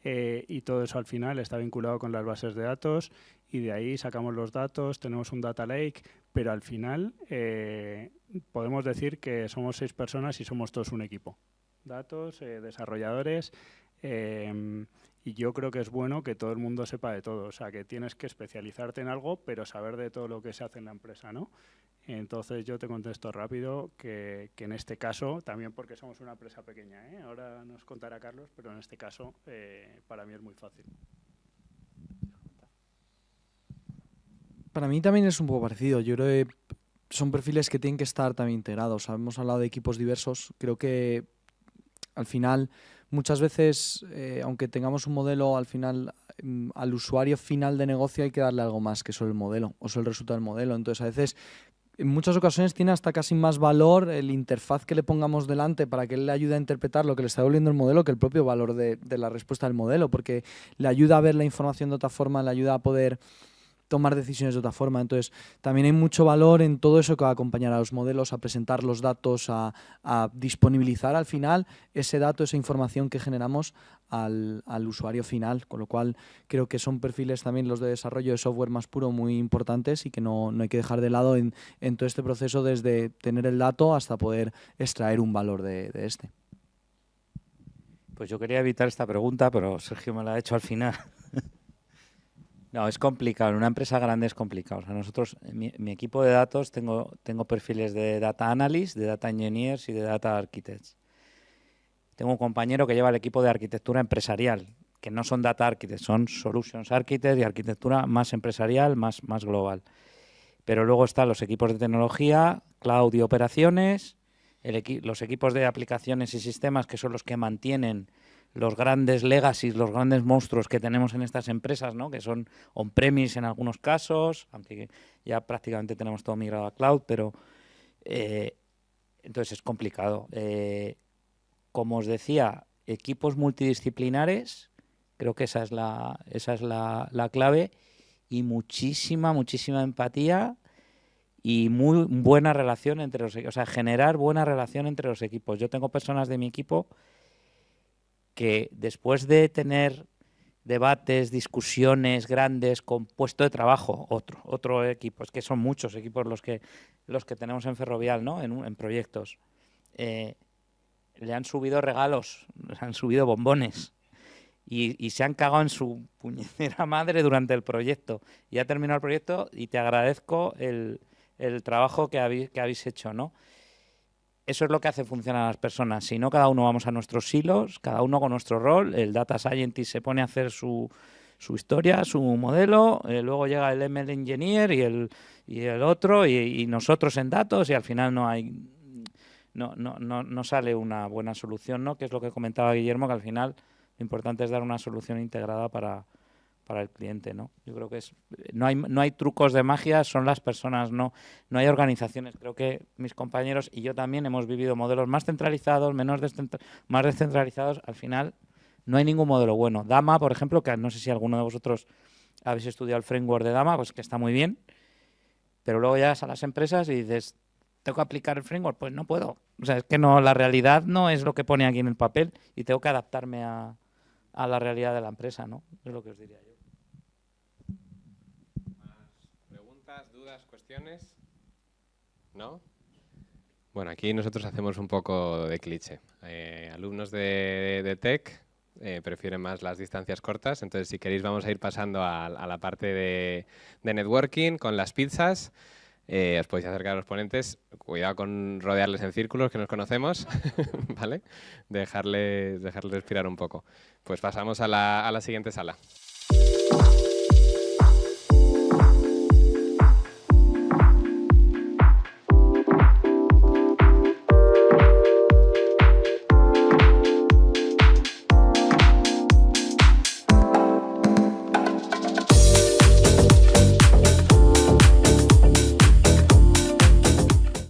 y todo eso al final está vinculado con las bases de datos y de ahí sacamos los datos, tenemos un data lake, pero al final podemos decir que somos 6 personas y somos todos un equipo. Datos, desarrolladores, y yo creo que es bueno que todo el mundo sepa de todo. O sea, que tienes que especializarte en algo, pero saber de todo lo que se hace en la empresa, ¿no? Entonces yo te contesto rápido que en este caso, también porque somos una empresa pequeña, ahora nos contará Carlos, pero en este caso para mí es muy fácil. Para mí también es un poco parecido. Yo creo que son perfiles que tienen que estar también integrados. Hemos hablado de equipos diversos. Creo que al final, muchas veces, aunque tengamos un modelo, al final, al usuario final de negocio hay que darle algo más que solo el modelo o solo el resultado del modelo. Entonces, a veces, en muchas ocasiones tiene hasta casi más valor el interfaz que le pongamos delante para que él le ayude a interpretar lo que le está devolviendo el modelo que el propio valor de la respuesta del modelo, porque le ayuda a ver la información de otra forma, le ayuda a poder tomar decisiones de otra forma. Entonces, también hay mucho valor en todo eso que va a acompañar a los modelos, a presentar los datos, a disponibilizar al final ese dato, esa información que generamos al usuario final, con lo cual creo que son perfiles también los de desarrollo de software más puro muy importantes y que no hay que dejar de lado en todo este proceso, desde tener el dato hasta poder extraer un valor de este. Pues yo quería evitar esta pregunta, pero Sergio me la ha hecho al final. No, es complicado. En una empresa grande es complicado. O sea, nosotros, en mi equipo de datos, tengo perfiles de data analysts, de data engineers y de data architects. Tengo un compañero que lleva el equipo de arquitectura empresarial, que no son data architects, son solutions architects y arquitectura más empresarial, más global. Pero luego están los equipos de tecnología, cloud y operaciones, los equipos de aplicaciones y sistemas, que son los que mantienen los grandes legacies, los grandes monstruos que tenemos en estas empresas, ¿no? Que son on-premise en algunos casos, aunque ya prácticamente tenemos todo migrado a cloud, pero entonces es complicado. Como os decía, equipos multidisciplinares, creo que esa es la clave, y muchísima empatía y muy buena relación entre los equipos, o sea, generar buena relación entre los equipos. Yo tengo personas de mi equipo que después de tener debates, discusiones grandes con puesto de trabajo, otro equipo, es que son muchos equipos los que tenemos en Ferrovial, ¿no? En proyectos. Le han subido regalos, le han subido bombones y se han cagado en su puñetera madre durante el proyecto. Y ha terminado el proyecto y te agradezco el trabajo que habéis hecho, ¿no? Eso es lo que hace funcionar a las personas. Si no, cada uno vamos a nuestros silos, cada uno con nuestro rol. El data scientist se pone a hacer su historia, su modelo, luego llega el ML engineer y el otro y nosotros en datos, y al final no sale una buena solución, ¿no? Que es lo que comentaba Guillermo, que al final lo importante es dar una solución integrada para el cliente, ¿no? Yo creo que no hay trucos de magia, son las personas, no hay organizaciones. Creo que mis compañeros y yo también hemos vivido modelos más centralizados, más descentralizados. Al final no hay ningún modelo bueno. Dama, por ejemplo, que no sé si alguno de vosotros habéis estudiado el framework de Dama, pues que está muy bien, pero luego llegas a las empresas y dices, ¿tengo que aplicar el framework? Pues no puedo. O sea, es que no, la realidad no es lo que pone aquí en el papel y tengo que adaptarme a la realidad de la empresa, ¿no? Es lo que os diría yo. ¿Preguntas, dudas, cuestiones? ¿No? Bueno, aquí nosotros hacemos un poco de cliché. Alumnos de Tech prefieren más las distancias cortas, entonces si queréis vamos a ir pasando a la parte de networking con las pizzas. Os podéis acercar a los ponentes, cuidado con rodearles en círculos, que nos conocemos, ¿vale? Dejarles respirar un poco. Pues pasamos a la siguiente sala.